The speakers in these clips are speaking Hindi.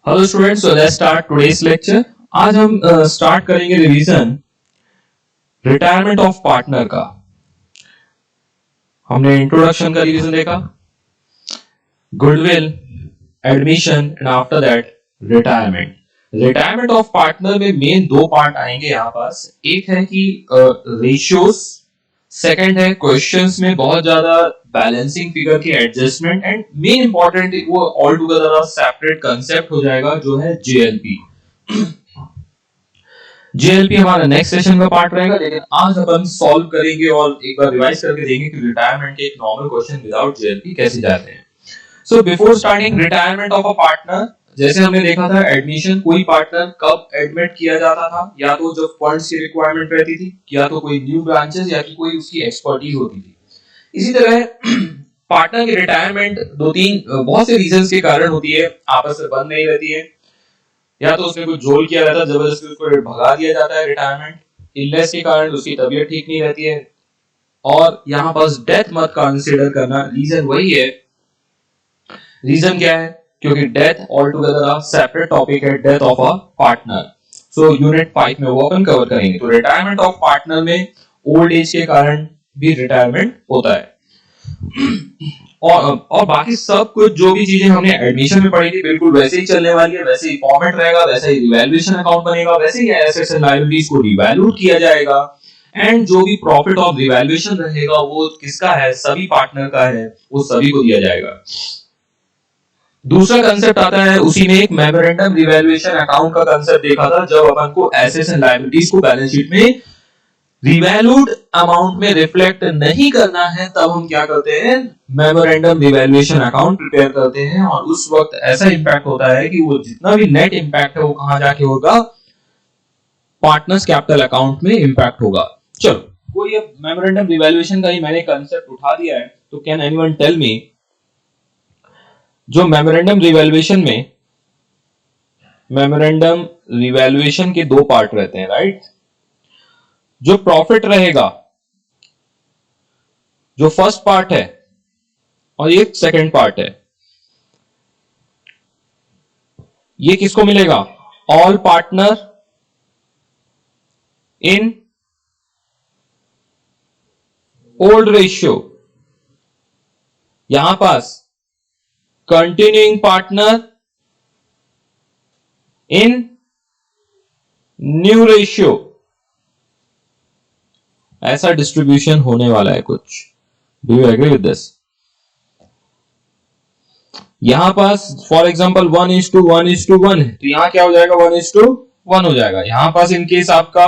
Hello students, so let's start today's lecture. आज हम स्टार्ट करेंगे रिवीजन रिटायरमेंट ऑफ पार्टनर का। हमने इंट्रोडक्शन का रिवीजन देखा, goodwill, admission and after that retirement. Retirement of partner में मेन दो पार्ट आएंगे यहाँ पास। एक है कि रेशियोज, सेकंड है क्वेश्चंस में बहुत ज्यादा बैलेंसिंग फिगर की एडजस्टमेंट, एंड मेन इंपॉर्टेंट वो ऑल टुगेदर सेपरेट कंसेप्ट हो जाएगा जो है जेएलपी। जेएलपी हमारा नेक्स्ट सेशन का पार्ट रहेगा, लेकिन आज अपन सॉल्व करेंगे और एक बार रिवाइज करके देखेंगे कि रिटायरमेंट के एक नॉर्मल क्वेश्चन विदाउट जेएलपी कैसे जाते हैं। So before starting retirement of a partner, जैसे हमने देखा था एडमिशन, कोई पार्टनर कब एडमिट किया जाता था, या तो जब फंड्स की रिक्वायरमेंट रहती थी, या तो कोई न्यू ब्रांचेस, या कि कोई उसकी एक्सपर्टीज होती थी। इसी तरह पार्टनर की रिटायरमेंट दो तीन बहुत से रीजंस के कारण होती है, आपस में बंद नहीं रहती है, या तो उसने कुछ जोल किया रहता है, जबरदस्ती उसको भगा दिया जाता है रिटायरमेंट, इलनेस के कारण उसकी तबीयत ठीक नहीं रहती है, और यहाँ पास डेथ मत कंसीडर करना। रीजन वही है, रीजन क्या है, क्योंकि death all together separate topic है, death of a partner. So unit 5 में वो अपन कवर करेंगे। तो रिटायरमेंट ऑफ पार्टनर में ओल्ड एज के कारण भी रिटायरमेंट होता है, और बाकी सब कुछ जो भी चीजें हमने एडमिशन में पढ़ी थी बिल्कुल वैसे ही चलने वाली है, वैसे ही फॉर्मेट रहेगा, वैसे ही रिवैल्यूएशन अकाउंट बनेगा, वैसे ही एसेट्स एंड लायबिलिटीज को रिवैल्यूट किया जाएगा, एंड जो भी प्रॉफिट ऑफ रिवैल्यूएशन रहेगा वो किसका है, सभी पार्टनर का है, वो सभी को दिया जाएगा। दूसरा कंसेप्ट आता है उसी में, एक मेमोरेंडम रिवैल्यूएशन अकाउंट का कंसेप्ट देखा था, जब अपन को एसेट्स एंड लायबिलिटीज को बैलेंस शीट में रिवैल्यूड अमाउंट में रिफ्लेक्ट नहीं करना है, तब हम क्या करते हैं, मेमोरेंडम रिवैल्यूएशन अकाउंट प्रिपेयर करते हैं, और उस वक्त ऐसा इंपैक्ट होता है कि वो जितना भी नेट इंपैक्ट है वो कहां जाके होगा, पार्टनर्स कैपिटल अकाउंट में इंपैक्ट होगा। चलो, कोई अब मेमोरेंडम रिवैल्यूएशन का ही मैंने कंसेप्ट उठा दिया है, तो कैन एनीवन टेल मी, जो मेमोरेंडम रिवैल्यूएशन में, मेमोरेंडम रिवैल्यूएशन के दो पार्ट रहते हैं, राइट? जो प्रॉफिट रहेगा, जो फर्स्ट पार्ट है, और ये सेकंड पार्ट है, ये किसको मिलेगा, all partner in old ratio. यहां पास continuing partner in new ratio, ऐसा डिस्ट्रीब्यूशन होने वाला है कुछ। Do you agree with this? यहां पास फॉर एग्जांपल 1:1:1 है, तो यहां क्या हो जाएगा, 1:1 हो जाएगा। यहां पास इन केस आपका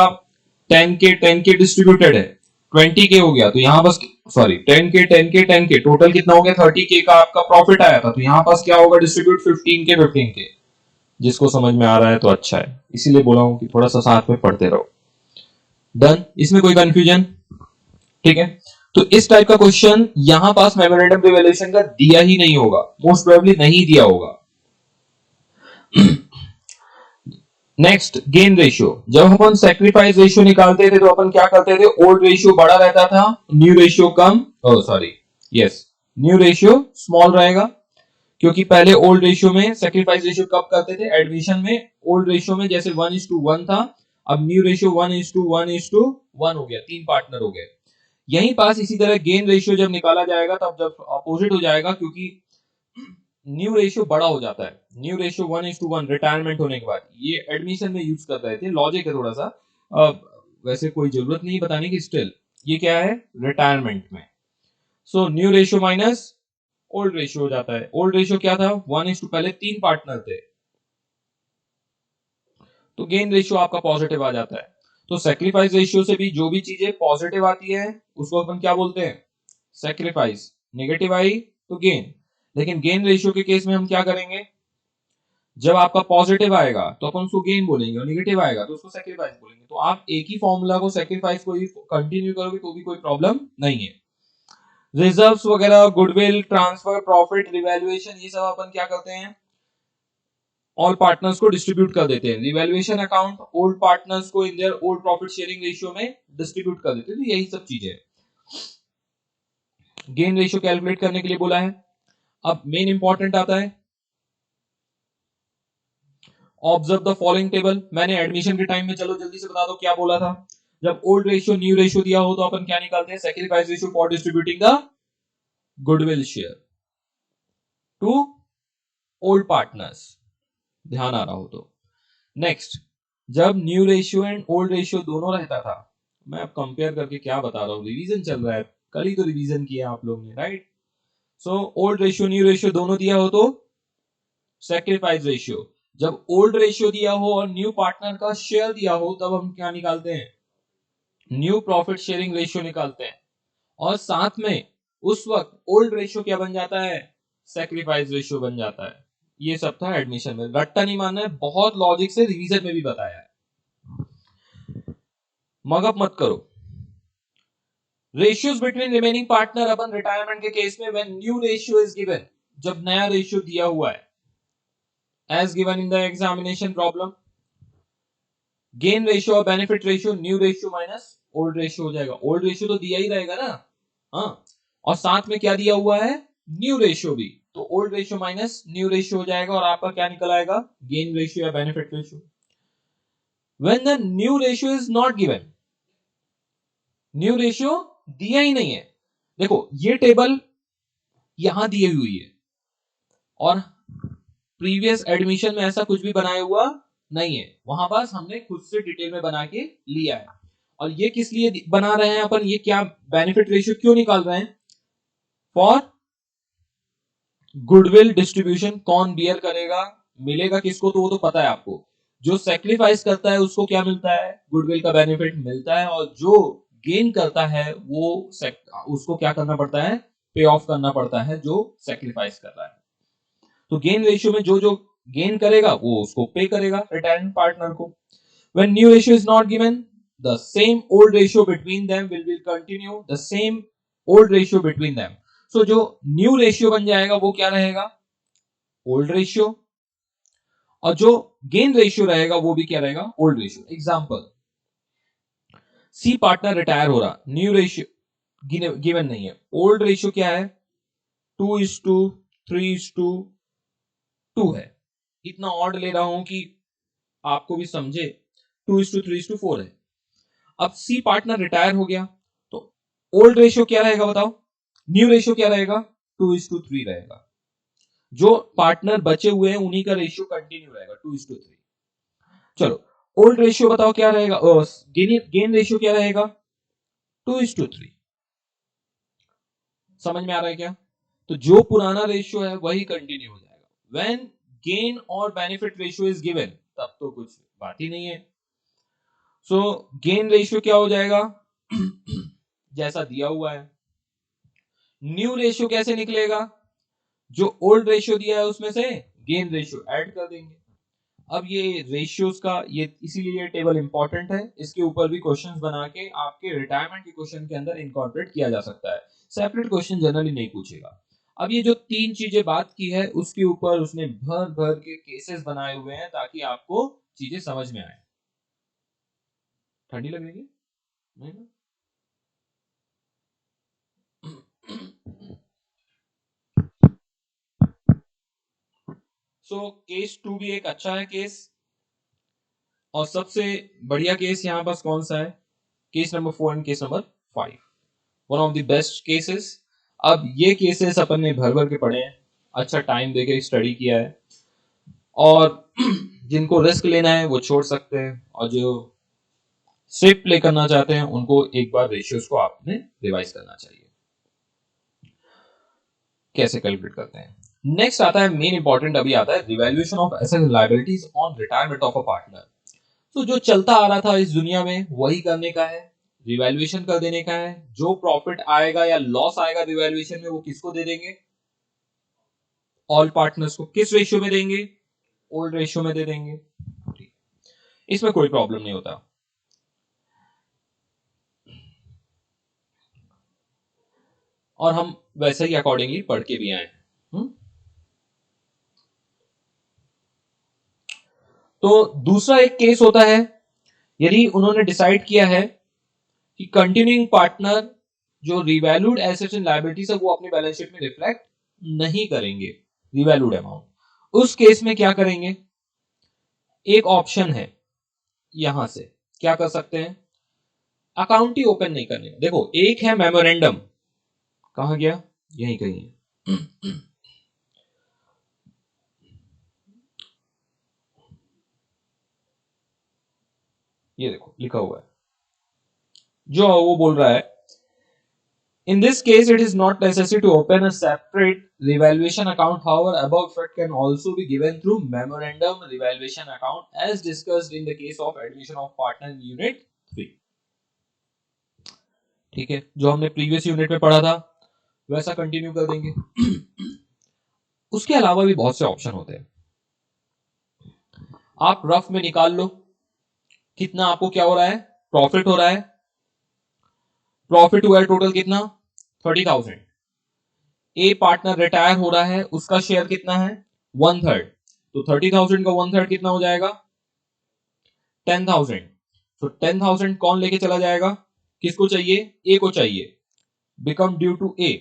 10K डिस्ट्रीब्यूटेड है, 20K हो गया, तो यहां पास सॉरी 10K टोटल कितना हो गया, 30K का आपका प्रॉफिट आया था, तो यहां पास क्या होगा, डिस्ट्रीब्यूट 15K। जिसको समझ में आ रहा है तो अच्छा है, इसीलिए बोला हूं कि थोड़ा सा साथ में पढ़ते रहो। डन? इसमें कोई कंफ्यूजन? ठीक है, तो इस टाइप का क्वेश्चन यहां पास मेमोरेंडम रिवैल्यूएशन का दिया ही नहीं होगा, मोस्ट प्रोबेबली नहीं दिया होगा। Next, gain ratio. जब अपन सैक्रिफाइस रेशियो निकालते थे तो अपन क्या करते थे, ओल्ड रेशियो बड़ा रहता था, न्यू रेशियो कम, sorry yes, new ratio small रहेगा, क्योंकि पहले ओल्ड रेशियो में सैक्रिफाइस रेशियो कब करते थे, एडमिशन में। ओल्ड रेशियो में जैसे 1:1 था, अब न्यू रेशियो 1:1:1 हो गया, तीन पार्टनर हो गए। यहीं पास इसी तरह गेन रेशियो जब निकाला जाएगा तब जब अपोजिट हो जाएगा, क्योंकि न्यू रेशियो बड़ा हो जाता है। न्यू रेशियो 1:1 रिटायरमेंट होने के बाद, ये एडमिशन में यूज कर रहे थे, लॉजिक है थोड़ा सा, वैसे कोई जरूरत नहीं बताने की, स्टिल ये क्या है, रिटायरमेंट में। So new ratio minus old ratio हो जाता है। ओल्ड रेशियो क्या था, 1:, पहले तीन पार्टनर थे, तो गेन रेशियो आपका पॉजिटिव आ जाता है। तो सैक्रिफाइस रेशियो से भी जो भी चीजें पॉजिटिव आती है उसको अपन क्या बोलते हैं, सैक्रिफाइस। नेगेटिव आई तो गेन। लेकिन गेन रेशियो के केस में हम क्या करेंगे, जब आपका पॉजिटिव आएगा तो अपन उसको गेन बोलेंगे, और नेगेटिव आएगा तो उसको सैक्रिफाइस बोलेंगे। तो आप एक ही फॉर्मूला को, सैक्रिफाइस को ही कंटिन्यू करोगे तो भी कोई प्रॉब्लम नहीं है। रिजर्व्स वगैरह, गुडविल, ट्रांसफर, प्रॉफिट, रिवैल्यूएशन, ये सब अपन क्या करते हैं, ऑल पार्टनर्स को डिस्ट्रीब्यूट कर देते हैं। रिवैल्यूएशन अकाउंट ओल्ड पार्टनर्स को in their old profit sharing ratio में डिस्ट्रीब्यूट कर देते हैं। तो यही सब चीजें, गेन रेशियो कैलकुलेट करने के लिए बोला है। अब मेन इंपॉर्टेंट आता है ऑब्जर्व द फॉलोइंग टेबल। मैंने एडमिशन के टाइम में, चलो जल्दी से बता दो क्या बोला था। जब ओल्ड रेशियो न्यू रेशियो दिया हो तो अपन क्या निकालते हैं, sacrifice ratio for distributing the goodwill share to old partners, ध्यान आ रहा हो तो। नेक्स्ट, जब new ratio and old ratio दोनों रहता था, मैं अब कंपेयर करके क्या बता रहा हूं, रिवीजन चल रहा है, कल ही तो रिवीजन किया आप लोग ने, right. So old ratio new ratio दोनों दिया हो तो सैक्रिफाइस रेशियो। जब ओल्ड रेशियो दिया हो और न्यू पार्टनर का शेयर दिया हो तब हम क्या निकालते हैं, न्यू प्रॉफिट शेयरिंग रेशियो निकालते हैं। और साथ में उस वक्त ओल्ड रेशियो क्या बन जाता है, सैक्रिफाइस रेशियो बन जाता है। ये सब था एडमिशन में, रट्टा नहीं मानना है, बहुत लॉजिक से रिवीजन में भी बताया है, मगअप मत करो। रेशियोज बिटवीन रिमेनिंग पार्टनर अपन रिटायरमेंट के केस में, when new ratio is given, जब नया रेशियो दिया हुआ है, as given in the examination problem, gain ratio और benefit ratio, new ratio minus old ratio हो जाएगा। ओल्ड रेशियो तो दिया ही रहेगा ना, हाँ, और साथ में क्या दिया हुआ है, न्यू रेशियो भी, तो old ratio minus new ratio हो जाएगा और आपका क्या निकल आएगा, गेन रेशियो या benefit ratio. When the new ratio is not given, new ratio दिया ही नहीं है, देखो ये टेबल यहां दी हुई है और प्रीवियस एडमिशन में ऐसा कुछ भी बनाया हुआ नहीं है, वहां पास हमने खुद से डिटेल में बना के लिया है। और ये किस लिए बना रहे हैं अपन, ये क्या बेनिफिट रेशियो क्यों निकाल रहे हैं, फॉर गुडविल डिस्ट्रीब्यूशन। कौन बियर करेगा, मिलेगा किसको, तो वो तो पता है आपको, जो सेक्रीफाइस करता है उसको क्या मिलता है, गुडविल का बेनिफिट मिलता है, और जो गेन करता है वो उसको क्या करना पड़ता है, पे ऑफ करना पड़ता है, जो सेक्रीफाइस कर रहा है। तो गेन रेशियो में जो जो गेन करेगा वो उसको पे करेगा रिटायरिंग पार्टनर को। When new ratio is not given, the same old ratio between them will continue, the same old ratio between them. So जो new ratio बन जाएगा वो क्या रहेगा, old ratio, और जो gain ratio रहेगा वो भी क्या रहेगा, old ratio। Example, C partner retire हो रहा, न्यू रेशियो गिवन नहीं है, ओल्ड रेशियो क्या है, 2:3:2 है। इतना ऑड ले रहा हूं कि आपको भी समझे, 2:3:4 है। अब सी पार्टनर रिटायर हो गया तो ओल्ड रेशियो क्या रहेगा बताओ, न्यू रेशियो क्या रहेगा, 2:3 रहेगा। जो पार्टनर बचे हुए हैं उन्हीं का रेशियो कंटिन्यू रहेगा 2:3। चलो ओल्ड रेशियो बताओ क्या रहेगा, गेन रेशियो क्या रहेगा, 2:3। समझ में आ रहा है क्या, तो जो पुराना रेशियो है वही कंटिन्यू हो जाएगा। व्हेन गेन और बेनिफिट रेशियो इज गिवन, तब तो कुछ बात ही नहीं है। सो गेन रेशियो क्या हो जाएगा जैसा दिया हुआ है। न्यू रेशियो कैसे निकलेगा, जो ओल्ड रेशियो दिया है उसमें से गेन रेशियो ऐड कर देंगे। अब ये रेशियोज का, ये इसीलिए ये टेबल इंपॉर्टेंट है, इसके ऊपर भी क्वेश्चंस बना के आपके रिटायरमेंट के क्वेश्चन के अंदर इनकॉर्पोरेट किया जा सकता है, सेपरेट क्वेश्चन जनरली नहीं पूछेगा। अब ये जो तीन चीजें बात की है उसके ऊपर उसने भर भर के केसेस बनाए हुए हैं ताकि आपको चीजें समझ में आए। ठंडी लग रही है नहीं ना? सो केस 2 भी एक अच्छा है केस, और सबसे बढ़िया केस यहाँ पास कौन सा है, case number 4 and case number 5, one of the best cases. अब ये केसेस अपन ने भर भर के पढ़े हैं, अच्छा टाइम देके स्टडी किया है, और जिनको रिस्क लेना है वो छोड़ सकते हैं, और जो सेफ प्ले करना चाहते हैं उनको एक बार रेशियोज को आपने रिवाइज करना चाहिए, कैसे कैलकुलेट करते हैं। नेक्स्ट आता है मेन इंपॉर्टेंट, अभी आता है revaluation of assets and liabilities on retirement of a partner. तो जो चलता आ रहा था इस दुनिया में वही करने का है, रिवैल्यूएशन कर देने का है। जो प्रॉफिट आएगा या लॉस आएगा रिवैल्यूएशन में वो किसको दे देंगे, ऑल पार्टनर्स को। किस रेशियो में देंगे, ओल्ड रेशियो में दे देंगे, इसमें कोई प्रॉब्लम नहीं होता। और हम वैसे ही अकॉर्डिंगली पढ़ के भी आए। तो दूसरा एक केस होता है, यदि उन्होंने डिसाइड किया है कि कंटिन्यूइंग पार्टनर जो रिवैल्यूड एसेट्स एंड लायबिलिटीज है वो अपने बैलेंस शीट में रिफ्लेक्ट नहीं करेंगे रिवैल्यूड अमाउंट, उस केस में क्या करेंगे, एक ऑप्शन है, यहां से क्या कर सकते हैं, अकाउंट ही ओपन नहीं करने। देखो एक है मेमोरेंडम, कहां गया, यहीं कहीं है। ये देखो लिखा हुआ है, जो वो बोल रहा है, in this case it is not necessary to open a separate revaluation account, however above effect can also be given through memorandum revaluation account as discussed in the case of admission of partner in unit 3। ठीक है, जो हमने प्रीवियस यूनिट में पढ़ा था वैसा कंटिन्यू कर देंगे। उसके अलावा भी बहुत से ऑप्शन होते हैं, आप रफ में निकाल लो कितना आपको क्या हो रहा है, प्रॉफिट हो रहा है, प्रॉफिट हुआ है टोटल कितना, 30,000। ए पार्टनर रिटायर हो रहा है, उसका शेयर कितना है, 1/3, तो 30,000 का 1/3 कितना हो जाएगा, 10,000। तो 10,000 कौन लेके चला जाएगा, किसको चाहिए, ए को चाहिए, बिकम ड्यू टू ए।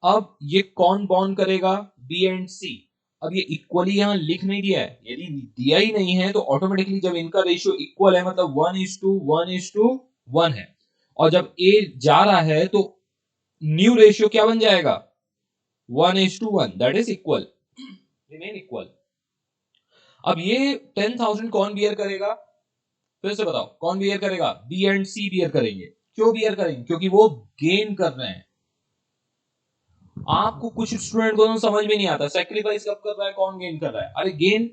अब ये कौन बॉन्ड करेगा, बी एंड सी। अब ये इक्वली यहां लिख नहीं दिया है, यदि दिया ही नहीं है तो ऑटोमेटिकली जब इनका रेशियो इक्वल है मतलब 1:1:1 है, और जब ए जा रहा है तो न्यू रेशियो क्या बन जाएगा, 1:1, that is equal, remain equal. अब ये 10,000 कौन बियर करेगा, फिर से बताओ कौन बियर करेगा, बी एंड सी बियर करेंगे। क्यों बियर करेंगे, क्योंकि वो गेन कर रहे हैं। आपको कुछ स्टूडेंट को तो समझ में नहीं आता सैक्रिफाइस कब कर रहा है, कौन गेन कर रहा है। अरे गेन,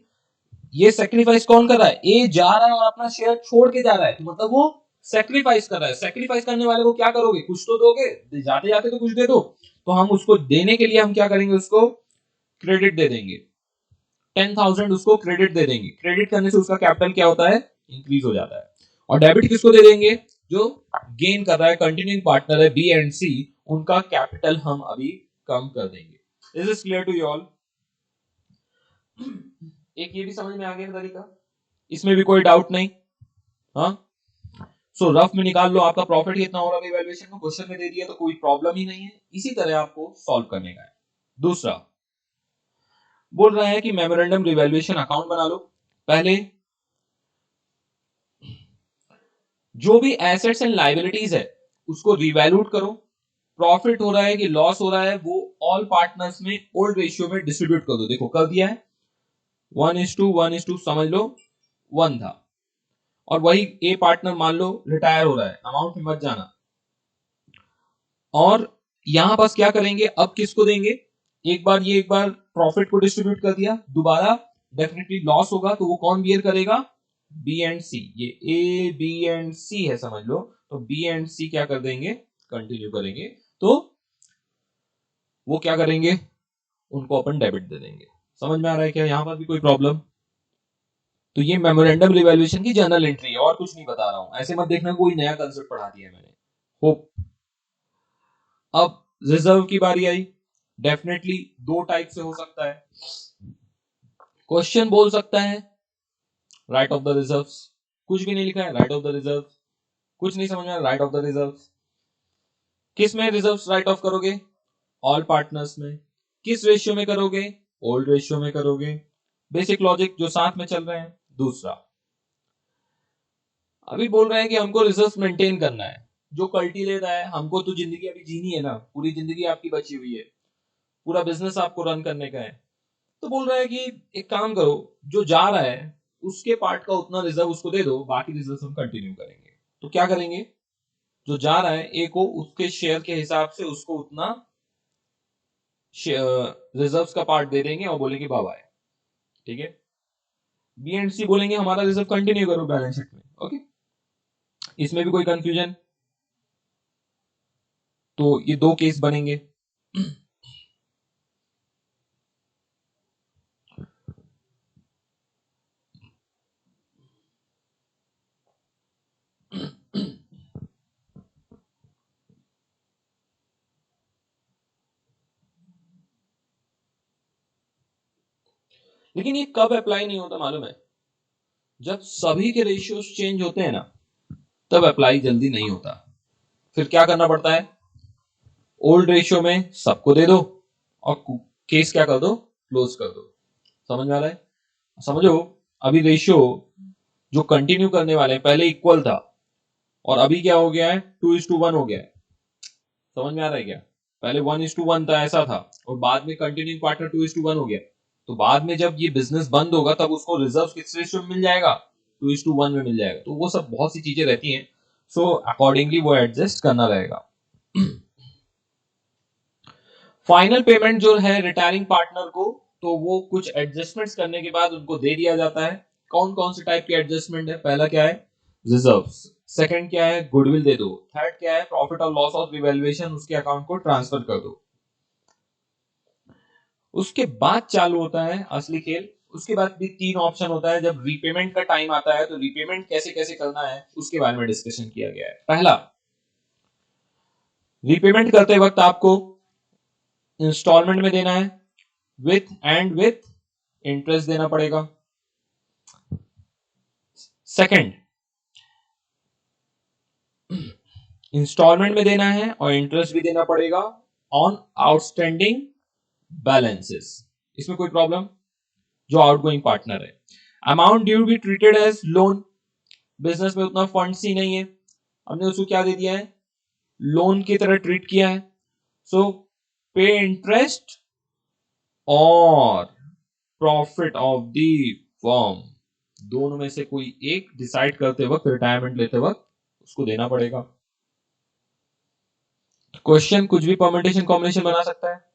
ये सैक्रिफाइस कौन कर रहा है, ए जा रहा है और अपना शेयर छोड़ के जा रहा है, तो मतलब वो सैक्रिफाइस कर रहा है। सैक्रिफाइस करने वाले को क्या करोगे, कुछ तो दोगे, जाते जाते तो कुछ दे दो। तो हम उसको देने के लिए हम क्या करेंगे, उसको क्रेडिट दे देंगे, 10,000 उसको क्रेडिट दे देंगे। क्रेडिट करने से उसका कैपिटल क्या होता है, इंक्रीज हो जाता है। और डेबिट किसको दे देंगे, जो गेन कर रहा है, कंटिन्यूइंग पार्टनर है बी एंड सी, उनका कैपिटल हम अभी कम कर देंगे। Is is clear to you all. एक ये भी समझ में आ गया तरीका, इसमें भी कोई डाउट नहीं। हाँ, सो रफ में निकाल लो आपका प्रॉफिट कितना हो रहा है, वैल्यूएशन में क्वेश्चन में दे दिया तो कोई प्रॉब्लम ही नहीं है, इसी तरह आपको सॉल्व करने का है। दूसरा बोल रहा है कि मेमोरेंडम रिवैल्यूएशन अकाउंट बना लो। पहले जो भी एसेट्स एंड लायबिलिटीज है उसको रिवैल्यूट करो, प्रॉफिट हो रहा है कि लॉस हो रहा है वो ऑल पार्टनर्स में ओल्ड रेशियो में डिस्ट्रीब्यूट कर दो। देखो कर दिया है, 1:1:2 समझ लो 1 था, और वही ए पार्टनर मान लो रिटायर हो रहा है, अमाउंट में मत जाना। और यहां पास क्या करेंगे, अब किसको देंगे, एक बार प्रॉफिट को डिस्ट्रीब्यूट कर दिया, दोबारा डेफिनेटली लॉस होगा तो वो कौन बियर करेगा, बी एंड सी। ये ए बी एंड सी है समझ लो, तो बी एंड सी क्या कर देंगे, कंटिन्यू करेंगे, तो वो क्या करेंगे, उनको अपन डेबिट दे देंगे। समझ में आ रहा है क्या, यहां पर भी कोई प्रॉब्लम। तो ये मेमोरेंडम रिवैल्यूएशन की जर्नल एंट्री है, और कुछ नहीं बता रहा हूं, ऐसे मत देखना कोई नया कंसेप्ट पढ़ा दिया है मैंने। होप। अब रिजर्व की बारी आई, डेफिनेटली दो टाइप से हो सकता है। क्वेश्चन बोल सकता है राइट ऑफ द रिजर्व्स, कुछ भी नहीं लिखा है, राइट ऑफ द रिजर्व, कुछ नहीं समझ में, राइट ऑफ द रिजर्व। किस में रिजर्व्स राइट ऑफ करोगे, ऑल पार्टनर्स में। किस रेशियो में करोगे, ओल्ड रेशियो में करोगे। बेसिक लॉजिक जो साथ में चल रहे हैं। दूसरा अभी बोल रहे हैं कि हमको रिजर्व मेंटेन करना है, जो कल्टी ले रहा है, हमको तो जिंदगी अभी जीनी है ना, पूरी जिंदगी आपकी बची हुई है, पूरा बिजनेस आपको रन करने का है। तो बोल रहा है कि एक काम करो, जो जा रहा है उसके पार्ट का उतना रिजर्व उसको दे दो, बाकी रिजर्व हम कंटिन्यू करेंगे। तो क्या करेंगे, जो जा रहा है ए को उसके शेयर के हिसाब से उसको उतना रिजर्व्स का पार्ट दे देंगे और बोलेंगे बाय बाय। ठीक है, बी एंड सी बोलेंगे हमारा रिजर्व कंटिन्यू करो बैलेंस शीट में। ओके, इसमें भी कोई कंफ्यूजन, तो ये दो केस बनेंगे। लेकिन ये कब अप्लाई नहीं होता मालूम है, जब सभी के रेशियोज चेंज होते हैं ना, तब अप्लाई जल्दी नहीं होता। फिर क्या करना पड़ता है, ओल्ड रेशियो में सबको दे दो और केस क्या कर दो, क्लोज कर दो। समझ में आ रहा है, समझो अभी रेशियो जो कंटिन्यू करने वाले हैं पहले इक्वल था और अभी क्या हो गया है 2:1 हो गया है। समझ में आ रहा है क्या? पहले 1:1 था, ऐसा था, और बाद में कंटिन्यूइंग पार्टनर 2:1 हो गया। तो बाद में जब ये बिजनेस बंद होगा तब उसको रिजर्व किस रेशियो में मिल जाएगा? 2:1 में मिल जाएगा। तो वो सब बहुत सी चीजें रहती हैं, सो अकॉर्डिंगली वो एडजस्ट करना रहेगा। फाइनल पेमेंट जो है रिटायरिंग पार्टनर को, तो वो कुछ एडजस्टमेंट्स करने के बाद उनको दे दिया जाता है। कौन कौन से टाइप के एडजस्टमेंट है? पहला क्या है? रिजर्व्स। सेकंड क्या है? गुडविल दे दो। थर्ड क्या है? प्रॉफिट और लॉस ऑफ रिवैल्यूएशन उसके अकाउंट को ट्रांसफर कर दो। उसके बाद चालू होता है असली खेल। उसके बाद भी 3 ऑप्शन होता है। जब रीपेमेंट का टाइम आता है तो रीपेमेंट कैसे कैसे करना है उसके बारे में डिस्कशन किया गया है। पहला, रीपेमेंट करते वक्त आपको इंस्टॉलमेंट में देना है, विथ इंटरेस्ट देना पड़ेगा। सेकंड, इंस्टॉलमेंट में देना है और इंटरेस्ट भी देना पड़ेगा ऑन आउटस्टैंडिंग बैलेंसेस। इसमें कोई प्रॉब्लम? जो आउटगोइंग पार्टनर है, amount due be treated as loan. Business में उतना फंड्स ही नहीं है, हमने उसको क्या दे दिया है? लोन की तरह ट्रीट किया है। सो पे इंटरेस्ट और प्रॉफिट ऑफ द फर्म, दोनों में से कोई एक डिसाइड करते वक्त, रिटायरमेंट लेते वक्त उसको देना पड़ेगा। क्वेश्चन कुछ भी परम्यूटेशन कॉम्बिनेशन बना सकता है।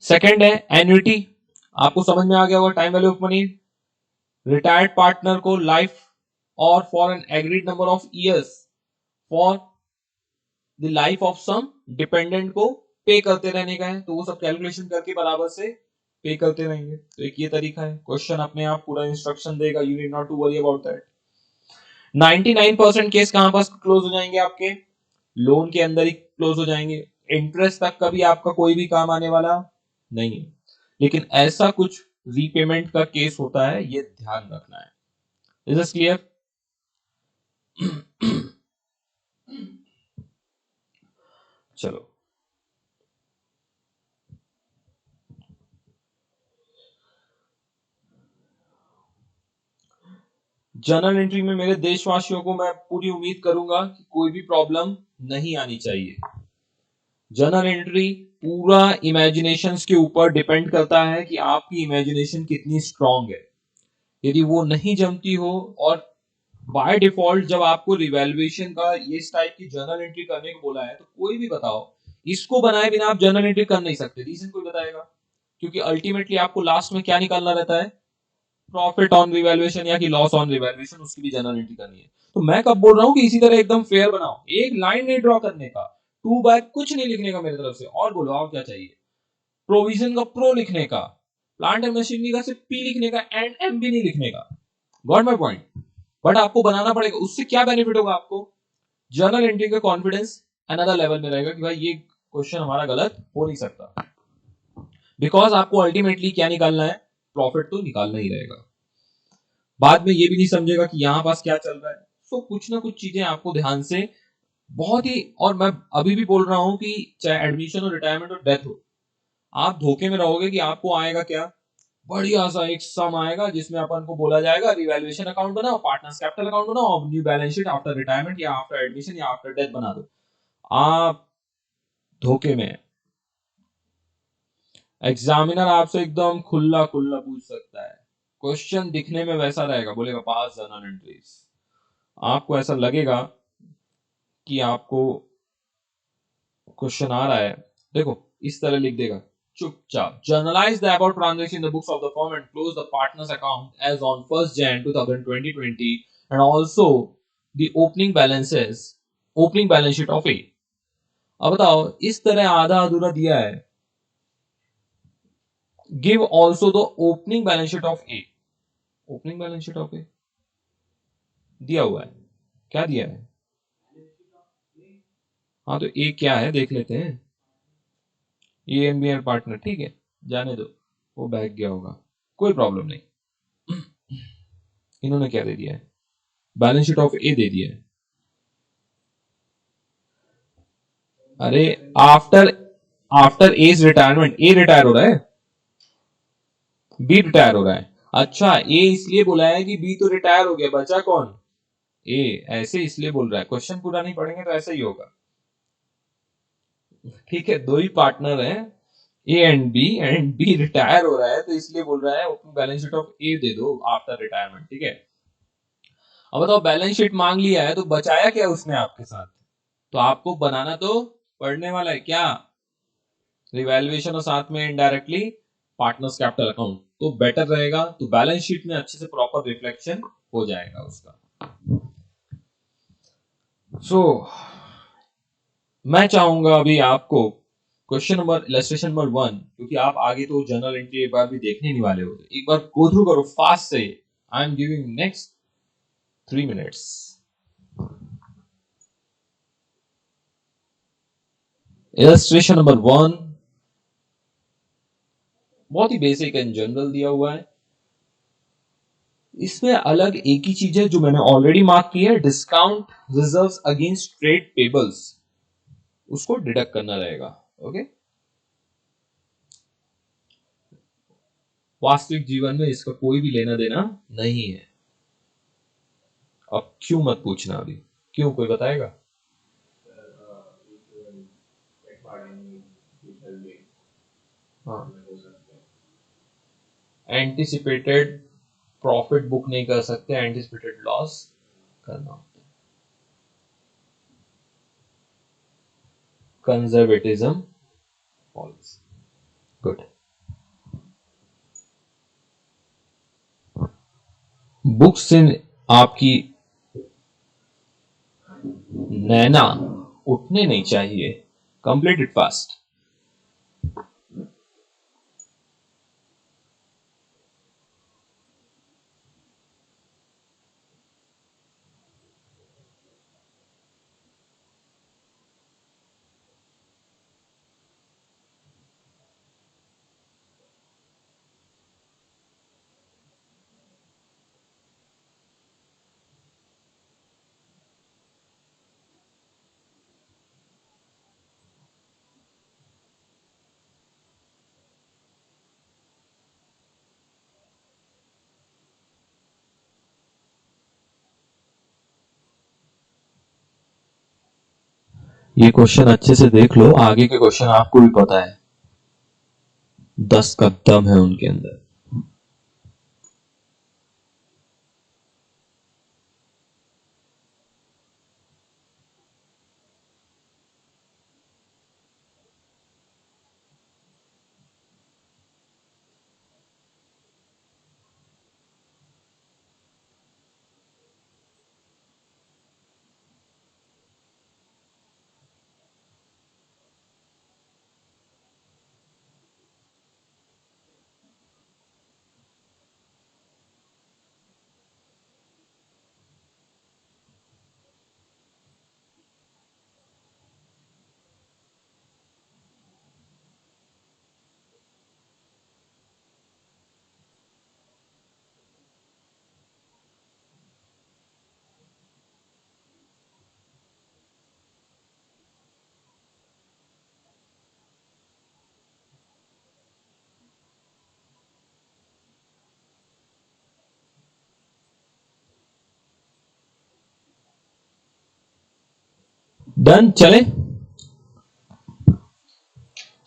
सेकंड है एन्युटी। आपको समझ में आ गया होगा time value of money. Retired partner को लाइफ और for an agreed number of years for the life of some dependent को पे करते रहने का है। तो वो सब कैलकुलेशन करके बराबर से पे करते रहेंगे। तो एक ये तरीका है। क्वेश्चन अपने आप पूरा इंस्ट्रक्शन देगा, you need not to worry about that. 99% case कहां पास क्लोज हो जाएंगे? आपके लोन के अंदर ही क्लोज हो जाएंगे। इंटरेस्ट तक कभी आपका कोई भी काम आने वाला नहीं है। लेकिन ऐसा कुछ रीपेमेंट का केस होता है, ये ध्यान रखना है। Is this clear? चलो, जर्नल एंट्री में मेरे देशवासियों को मैं पूरी उम्मीद करूंगा कि कोई भी प्रॉब्लम नहीं आनी चाहिए। जर्नल एंट्री पूरा इमेजिनेशंस के ऊपर डिपेंड करता है कि आपकी इमेजिनेशन कितनी स्ट्रांग है। यदि वो नहीं जमती हो, और बाय डिफॉल्ट जब आपको रिवैल्यूएशन का ये इस टाइप की जर्नल एंट्री करने को बोला है, तो कोई भी बताओ इसको बनाए बिना आप जर्नल एंट्री कर नहीं सकते। रीजन कोई बताएगा? क्योंकि अल्टीमेटली आपको लास्ट में क्या निकालना रहता है? प्रॉफिट ऑन रिवैल्यूएशन या कि लॉस ऑन रिवैल्यूएशन, उसकी भी जर्नल एंट्री करनी है। तो मैं कब बोल रहा हूं कि इसी तरह एकदम फेयर बनाओ, एक लाइन नहीं ड्रॉ करने का, 2 बाय कुछ नहीं लिखने का मेरी तरफ से, और बोलो और क्या चाहिए? प्रोविजन का प्रो लिखने का, प्लांट एंड मशीनरी का सिर्फ पी लिखने का, एंड एम भी नहीं लिखने का। Got my point? बट आपको बनाना पड़ेगा। उससे क्या बेनिफिट होगा आपको? जर्नल एंट्री का कॉन्फिडेंस अनदर लेवल में रहेगा कि भाई ये क्वेश्चन हमारा गलत हो नहीं सकता, बिकॉज आपको अल्टीमेटली क्या निकालना है? प्रॉफिट तो निकालना ही रहेगा। बाद में ये भी नहीं समझेगा कि यहां पास क्या चल रहा है। सो कुछ ना कुछ चीजें आपको ध्यान से, बहुत ही, और मैं अभी भी बोल रहा हूं कि चाहे एडमिशन हो, रिटायरमेंट हो, डेथ हो, आप धोखे में रहोगे कि आपको आएगा क्या? बढ़िया सा एक सम आएगा जिसमें अपन को बोला जाएगा रिवैल्यूएशन अकाउंट बनाओ, पार्टनर्स कैपिटल अकाउंट बनाओ, और new balance sheet after retirement या आफ्टर एडमिशन या आफ्टर डेथ बना दो। आप धोखे में। एग्जामिनर आपसे एकदम खुला खुला पूछ सकता है। क्वेश्चन दिखने में वैसा रहेगा, बोलेगा पास जर्नल एंट्रीज। आपको ऐसा लगेगा कि आपको क्वेश्चन आ रहा है। देखो इस तरह लिख देगा चुपचाप, journalise the about transaction in the books of the firm and close the partners account as on 1st Jan 2020 and also the opening balance sheet of A. अब बताओ, इस तरह आधा अधूरा दिया है। Give also the opening balance sheet of A. Opening balance sheet of A दिया हुआ है, क्या दिया है? हाँ, तो ए क्या है देख लेते हैं। ए एंड बी पार्टनर, ठीक है, जाने दो, वो बैग गया होगा, कोई प्रॉब्लम नहीं। इन्होंने क्या दे दिया है? बैलेंस शीट ऑफ ए दे दिया है। अरे आफ्टर आफ्टर एज रिटायरमेंट, ए रिटायर हो रहा है, बी रिटायर हो रहा है। अच्छा, ए इसलिए बोला है कि बी तो रिटायर हो गया, बचा कौन? ए। ऐसे इसलिए बोल रहा है, क्वेश्चन पूरा नहीं पढ़ेंगे तो ऐसा ही होगा। ठीक है, दो ही पार्टनर हैं ए एंड बी रिटायर हो रहा है, तो इसलिए बोल रहा है ओपन बैलेंस शीट ऑफ ए दे दो आफ्टर रिटायरमेंट। ठीक है, अब बताओ बैलेंस शीट मांग लिया है तो बचाया क्या उसने आपके साथ? तो आपको बनाना तो पड़ने वाला है क्या? रिवैल्यूएशन और साथ में इनडायरेक्टली पार्टनर्स कैपिटल अकाउंट, तो बेटर रहेगा, तो बैलेंस शीट में अच्छे से प्रॉपर रिफ्लेक्शन हो जाएगा उसका। सो मैं चाहूंगा अभी आपको क्वेश्चन नंबर इलस्ट्रेशन नंबर 1, क्योंकि आप आगे तो जनरल एंट्री एक बार भी देखने नहीं वाले हो, तो एक बार गो थ्रू करो फास्ट से। I am giving next 3 minutes. Illustration number 1 बहुत ही बेसिक एंड जनरल दिया हुआ है। इसमें अलग एक ही चीज है जो मैंने ऑलरेडी मार्क की है, discount reserves against trade payables, उसको डिडक्ट करना रहेगा। ओके, वास्तविक जीवन में इसका कोई भी लेना देना नहीं है। अब क्यों मत पूछना अभी, क्यों कोई बताएगा? हाँ, एंटिसिपेटेड प्रॉफिट बुक नहीं कर सकते, एंटिसिपेटेड लॉस करना होता है। Conservatism policy, good. बुक से आपकी नैना उठने नहीं चाहिए। Complete it fast. ये क्वेश्चन अच्छे से देख लो, आगे के क्वेश्चन आपको भी पता है, 10 का दम है उनके अंदर। डन, चले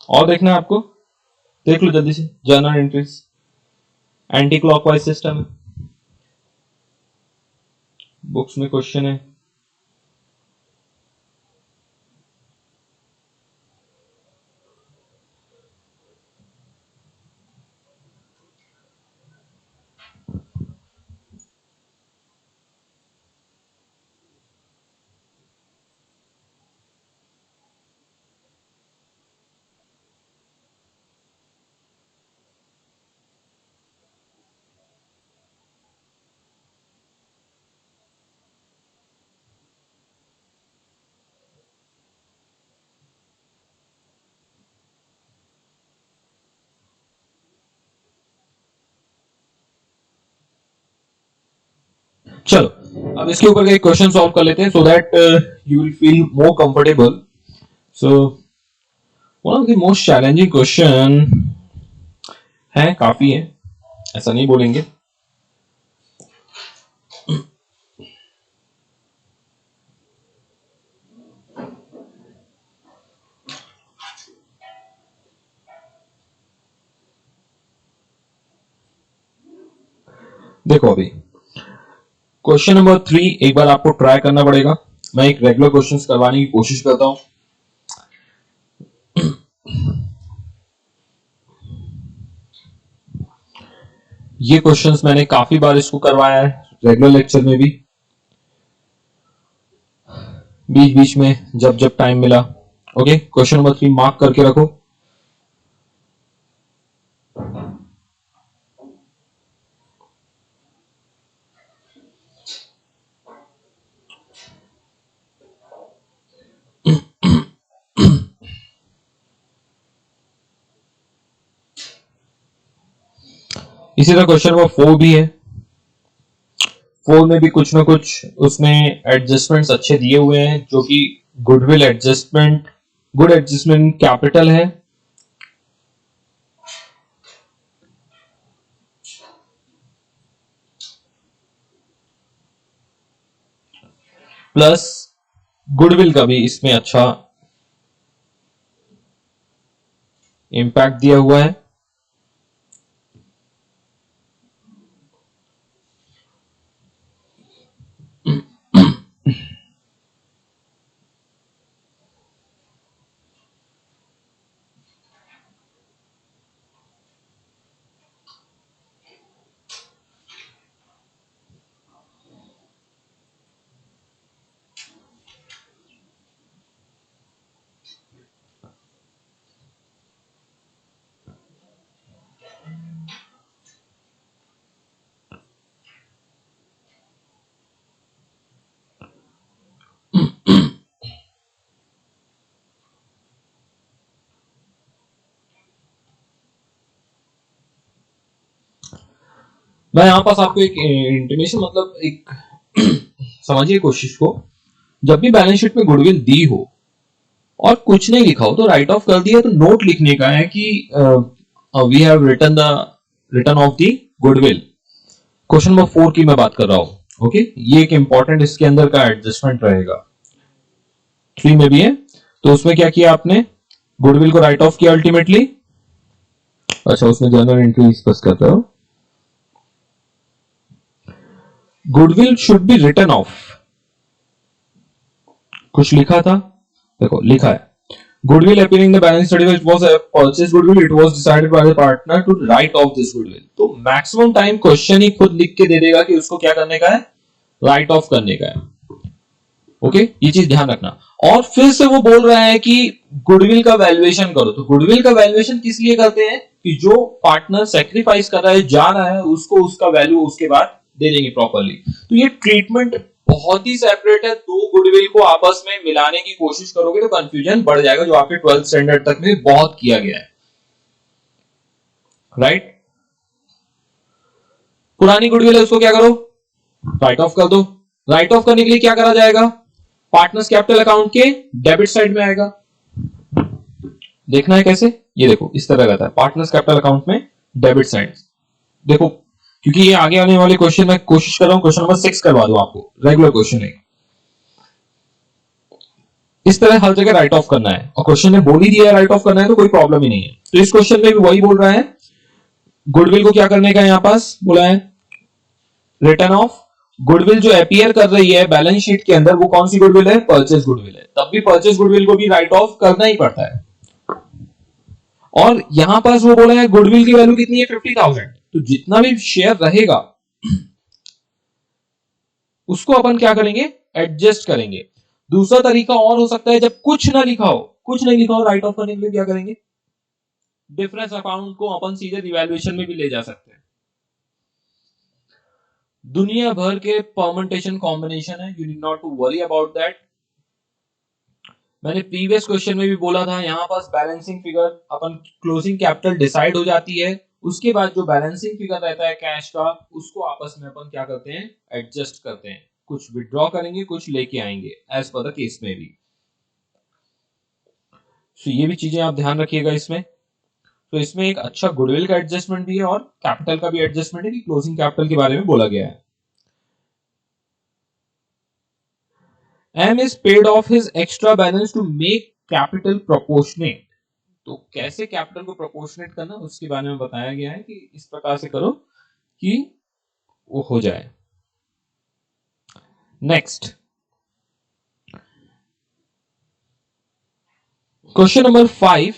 और देखना है आपको? देख लो जल्दी से journal entries, anti clockwise system है, बुक्स में क्वेश्चन है। चलो अब इसके ऊपर एक क्वेश्चन सॉल्व कर लेते हैं, so that you will feel more comfortable. So one of the most challenging question है, काफी है, ऐसा नहीं बोलेंगे। देखो अभी क्वेश्चन नंबर 3 एक बार आपको ट्राई करना पड़ेगा। मैं एक रेगुलर क्वेश्चंस करवाने की कोशिश करता हूं। ये क्वेश्चंस मैंने काफी बार इसको करवाया है रेगुलर लेक्चर में भी, बीच बीच में जब जब टाइम मिला। ओके, क्वेश्चन नंबर 3 मार्क करके रखो। इसी तरह क्वेश्चन नंबर 4 भी है। 4 में भी कुछ ना कुछ उसमें एडजस्टमेंट्स अच्छे दिए हुए हैं, जो कि goodwill adjustment, good adjustment capital है, प्लस गुडविल का भी इसमें अच्छा इंपैक्ट दिया हुआ है। मैं यहां पास आपको एक इंटीमेशन, मतलब एक समझिए कोशिश को, जब भी बैलेंस शीट में गुडविल दी हो और कुछ नहीं लिखा हो तो राइट ऑफ कर दिया, तो नोट लिखने का है कि we have written the return of the goodwill. Question number 4 की मैं बात कर रहा हूं। ओके, ये एक इंपॉर्टेंट इसके अंदर का एडजस्टमेंट रहेगा। 3 में भी है, तो उसमें क्या किया आपने, गुडविल को राइट ऑफ किया अल्टीमेटली। अच्छा, उसमें जर्नल एंट्री डिस्कस कर रहे हो। Goodwill should be return of, कुछ लिखा था, देखो लिखा है, goodwill appearing in the balance study which was a purchase goodwill, it was decided by the partner to write off this goodwill। तो मैक्सिमम टाइम क्वेश्चन ही खुद लिख के दे देगा कि उसको क्या करने का है, राइट ऑफ करने का है। ओके, ये चीज ध्यान रखना। और फिर से वो बोल रहा है कि गुडविल का वैल्यूएशन करो। तो गुडविल का वैल्यूएशन किस लिए करते हैं कि जो पार्टनर सेक्रीफाइस कर रहा है, जा रहा है, उसको उसका वैल्यू उसके बाद दे देंगे प्रॉपरली। तो ये ट्रीटमेंट बहुत ही सेपरेट है। दो गुडविल को आपस में मिलाने की कोशिश करोगे तो कंफ्यूजन बढ़ जाएगा, जो आपके 12th स्टैंडर्ड तक में बहुत किया गया है। राइट, पुरानी गुडविल है उसको क्या करो, राइट ऑफ कर दो। राइट ऑफ करने के लिए क्या करा जाएगा, पार्टनर्स कैपिटल अकाउंट के डेबिट साइड में आएगा। देखना है कैसे, ये देखो इस तरह रहता है, पार्टनर्स कैपिटल अकाउंट में डेबिट साइड। देखो, क्योंकि ये आगे आने वाले क्वेश्चन में कोशिश कर रहा हूं क्वेश्चन नंबर 6 करवा दूं आपको, रेगुलर क्वेश्चन है। इस तरह हर जगह राइट ऑफ करना है, और क्वेश्चन ने बोल ही दिया राइट ऑफ करना है, तो कोई प्रॉब्लम ही नहीं है। तो इस क्वेश्चन में भी वही बोल रहा है, गुडविल को क्या करने का यहां पास बोला है, रिटर्न ऑफ। गुडविल जो अपीयर कर रही है बैलेंस शीट के अंदर, वो कौन सी गुडविल है, परचेज गुडविल है। तब भी परचेज गुडविल को भी राइट ऑफ करना ही पड़ता है। और यहां पास वो बोला है गुडविल की वैल्यू कितनी है, 50,000। तो जितना भी शेयर रहेगा उसको अपन क्या करेंगे, एडजस्ट करेंगे। दूसरा तरीका और हो सकता है, जब कुछ ना लिखा हो, कुछ नहीं लिखा हो, राइट ऑफ करने के लिए क्या करेंगे, डिफरेंस अकाउंट को अपन सीधे रिवैल्यूएशन में भी ले जा सकते हैं। दुनिया भर के परम्यूटेशन कॉम्बिनेशन है, you need not to worry about that. मैंने प्रीवियस क्वेश्चन में भी बोला था, यहां पास बैलेंसिंग फिगर अपन क्लोजिंग कैपिटल डिसाइड हो जाती है, उसके बाद जो बैलेंसिंग फिगर रहता है कैश का, उसको आपस में अपन क्या करते हैं, एडजस्ट करते हैं। कुछ विड्रॉ करेंगे, कुछ लेके आएंगे, एज पर द केस में भी। तो ये भी चीजें आप ध्यान रखिएगा इसमें। तो इसमें एक अच्छा गुडविल का एडजस्टमेंट भी है और कैपिटल का भी एडजस्टमेंट है कि क्लोजिंग कैपिटल के बारे में बोला गया है। M is paid off his extra balance to make capital proportionate। तो कैसे कैपिटल को प्रोपोर्शनेट करना उसके बारे में बताया गया है कि इस प्रकार से करो कि वो हो जाए। नेक्स्ट क्वेश्चन नंबर 5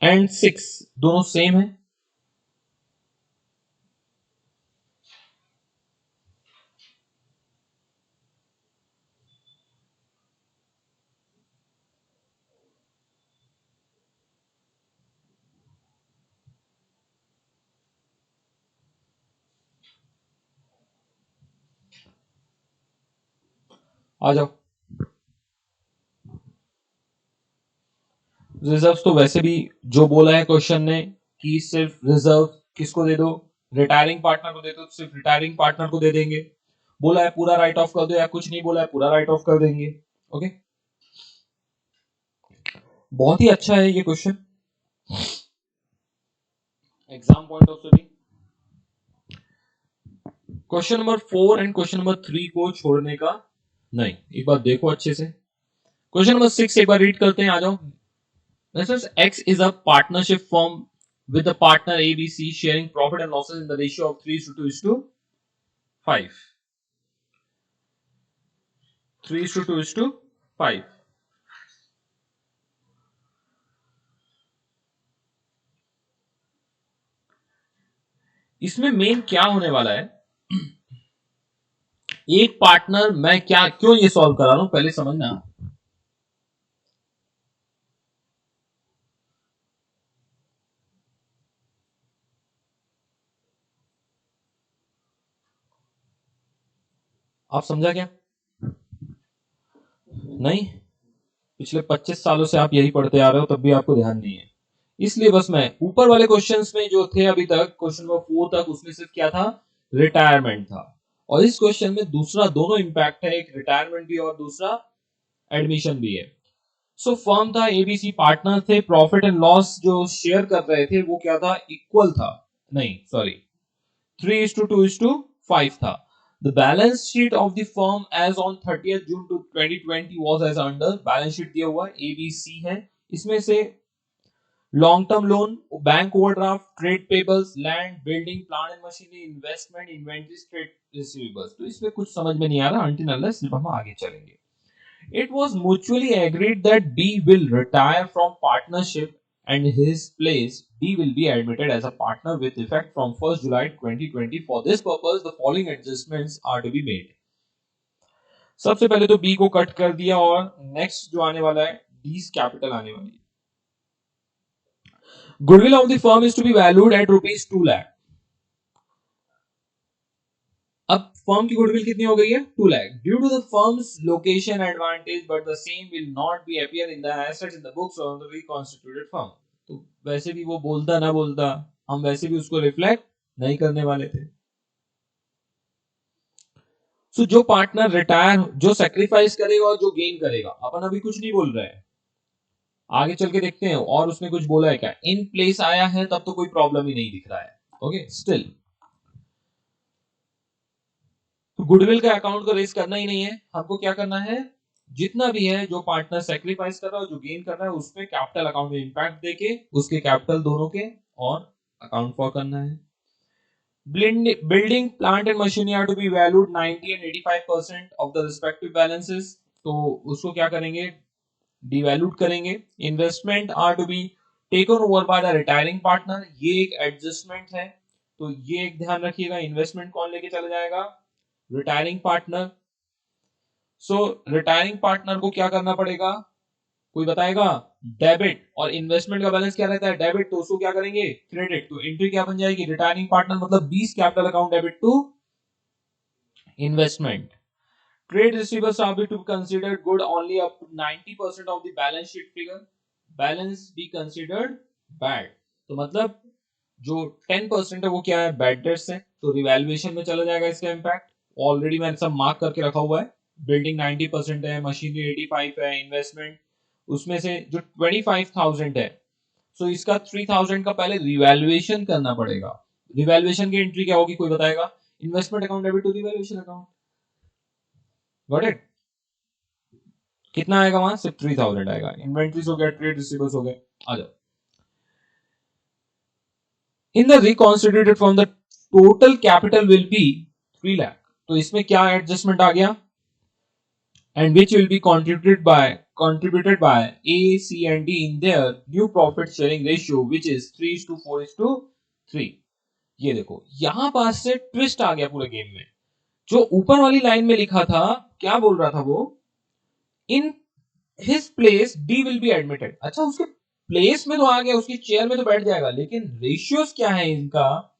एंड 6 दोनों सेम है। आ जाओ। रिजर्व तो वैसे भी जो बोला है क्वेश्चन ने कि सिर्फ रिजर्व किसको दे दो, रिटायरिंग पार्टनर को दे दो, तो सिर्फ रिटायरिंग पार्टनर को दे देंगे। बोला है पूरा राइट ऑफ कर दो या कुछ नहीं बोला है पूरा राइट ऑफ कर देंगे। ओके, बहुत ही अच्छा है ये question exam point of view. Question number 4 and question number 3 को छोड़ने का नहीं, एक बार देखो अच्छे से। क्वेश्चन नंबर 6 एक बार रीड करते हैं, आ जाओ। This is X is a partnership firm with the partner ABC sharing profit and losses in the ratio of 3:2:5. 3:2:5. इसमें मेन क्या होने वाला है, एक पार्टनर, मैं क्या क्यों ये सॉल्व करा रहा हूं पहले समझना। आप समझा क्या? नहीं, पिछले 25 सालों से आप यही पढ़ते आ रहे हो तब भी आपको ध्यान नहीं है। इसलिए बस मैं ऊपर वाले क्वेश्चंस में जो थे अभी तक क्वेश्चन नंबर 4 तक उसमें सिर्फ क्या था, रिटायरमेंट था। और इस क्वेश्चन में दूसरा दोनों इंपैक्ट है, एक रिटायरमेंट भी और दूसरा एडमिशन भी है। सो फर्म था एबीसी, पार्टनर थे, प्रॉफिट एंड लॉस जो शेयर कर रहे थे वो क्या था, इक्वल था, नहीं सॉरी 3:2:5 था। The balance sheet of the firm as on 30th June 2020 was as under, balance sheet दिया हुआ ABC है, इसमें से long term loan, bank overdraft, trade payables, land, building, plant and machinery, investment, inventories, trade receivables. तो इसमें कुछ समझ में नहीं आ रहा अनटिल अनलेस जब हम आगे चलेंगे। It was mutually agreed that B will retire from partnership and his place B will be admitted as a partner with effect from 1st July 2020. For this purpose, the following adjustments are to be made. सबसे पहले तो B को कट कर दिया और नेक्स्ट जो आने वाला है D's कैपिटल आने वाली है। Goodwill of the firm is to be valued at rupees 2 lakh. अब फर्म की गुडविल कितनी हो गई है, 2 lakh. Due to the firm's location advantage but the same will not be appear in the assets in the books of the reconstituted firm. तो वैसे भी वो बोलता ना बोलता, हम वैसे भी उसको रिफ्लेक्ट नहीं करने वाले थे। सो जो पार्टनर रिटायर, जो सेक्रीफाइस करेगा और जो गेन करेगा, अपन अभी कुछ नहीं बोल रहे हैं, आगे चल के देखते हैं। और उसने कुछ बोला है क्या, इन प्लेस आया है तब तो कोई प्रॉब्लम ही नहीं दिख रहा है। ओके, स्टिल तो गुडविल का अकाउंट को रेस करना ही नहीं है, हमको क्या करना है, जितना भी है जो पार्टनर सेक्रीफाइस कर रहा है, जो गेन कर रहा है, उसमें कैपिटल अकाउंट में इंपैक्ट देके उसके कैपिटल दोनों के और अकाउंट फॉर करना है। Building, plant and machinery are to be valued 90 and 85% of the respective balances, तो उसको क्या करेंगे, डिवैल्यूड करेंगे। Investment are to be taken over by the retiring partner, ये एक एडजस्टमेंट है, तो ये एक ध्यान रखिएगा, इन्वेस्टमेंट कौन लेके चला जाएगा, रिटायरिंग पार्टनर। सो रिटायरिंग पार्टनर को क्या करना पड़ेगा, कोई बताएगा, डेबिट, और इन्वेस्टमेंट का बैलेंस क्या रहता है, डेबिट, तो उसको क्या करेंगे, क्रेडिट। तो एंट्री क्या बन जाएगी, रिटायरिंग पार्टनर मतलब 20 capital account debit to investment. Trade receivables are be to considered good only up to 90% of the balance sheet figure, balance be considered bad. तो मतलब जो 10% है वो क्या है, बैड डेट्स है, तो रिवैल्यूएशन में चला जाएगा इसका इंपैक्ट। ऑलरेडी मैंने सब मार्क करके रखा हुआ है, बिल्डिंग 90% है, मशीनरी 85 है, इन्वेस्टमेंट उसमें से जो 25,000 है सो इसका 3000 का पहले रिवैल्यूएशन करना पड़ेगा। रिवैल्यूएशन की एंट्री क्या होगी, कोई बताएगा? Investment account debit to revaluation account. Got it? कितना आएगा वहां? सिर्फ 3000 आएगा। इन्वेंट्रीज हो गया, ट्रेड रिसीवेबल्स हो गए। आ जाओ। In the reconstituted from the total capital will be 3 lakh. तो इसमें क्या एडजस्टमेंट आ गया? And which will be contributed by A, C and D in their new profit sharing ratio which is 3:4:3। ये देखो यहां पास से ट्विस्ट आ गया पूरे गेम में। जो ऊपर वाली लाइन में लिखा था, क्या बोल रहा था वो? In his place D will be admitted. अच्छा, उसके प्लेस में तो आ गया, उसकी चेयर में तो बैठ जाएगा, लेकिन रेशियोज क्या है इनका?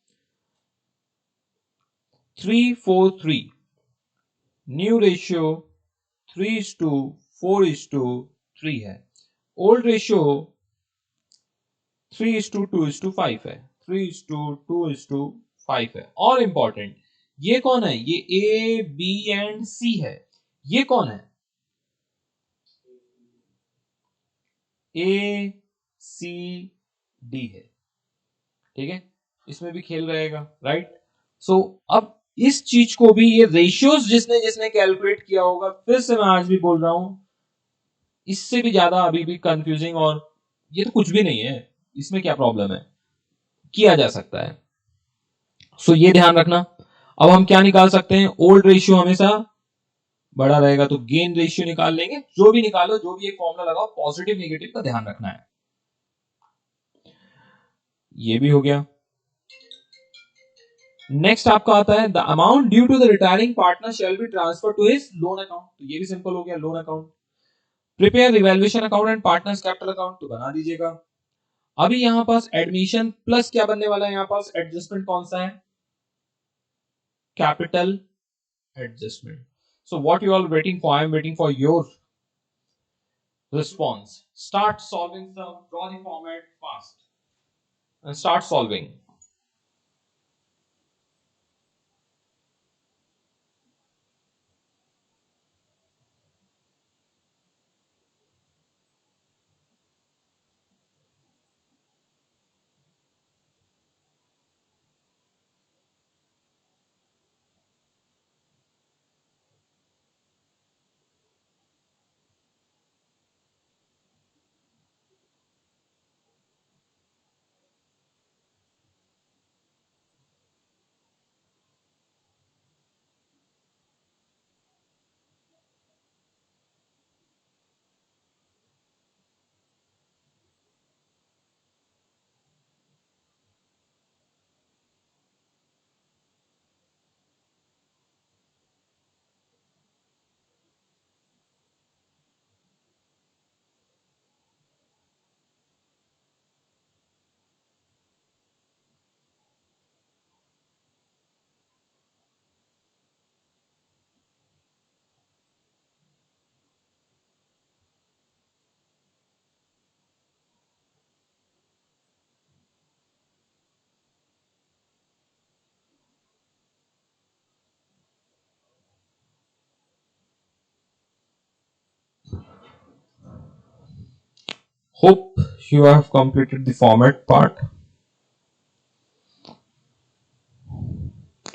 3:4:3। न्यू रेशियो 3:4:3 है। ओल्ड रेशियो 3:2:5 है। 3:2:5 है। और इंपॉर्टेंट, ये कौन है? ये ए बी एंड सी है। ये कौन है? ए सी डी है। ठीक है, इसमें भी खेल रहेगा, राइट? सो अब इस चीज को भी, ये रेशियोज जिसने जिसने कैलकुलेट किया होगा, फिर से मैं आज भी बोल रहा हूं, इससे भी ज्यादा अभी भी कंफ्यूजिंग, और ये तो कुछ भी नहीं है, इसमें क्या प्रॉब्लम है, किया जा सकता है। सो ये ध्यान रखना। अब हम क्या निकाल सकते हैं? ओल्ड रेशियो हमेशा बड़ा रहेगा, तो गेन रेशियो निकाल लेंगे। जो भी निकालो, जो भी एक फॉर्मूला लगाओ, पॉजिटिव नेगेटिव का ध्यान रखना है। ये भी हो गया। नेक्स्ट आपका आता है, the amount due to the retiring partner shall be transfer to his loan account. तो ये भी सिंपल हो गया, loan account. Prepare revaluation account and partners capital account, तो बना दीजिएगा। अभी यहां पास एडमिशन प्लस क्या बनने वाला है? यहां पास एडजस्टमेंट कौन सा है? Capital adjustment. So what you are waiting for? I am waiting for your response. Start solving some, draw the format fast and start solving. Hope you have completed the format part.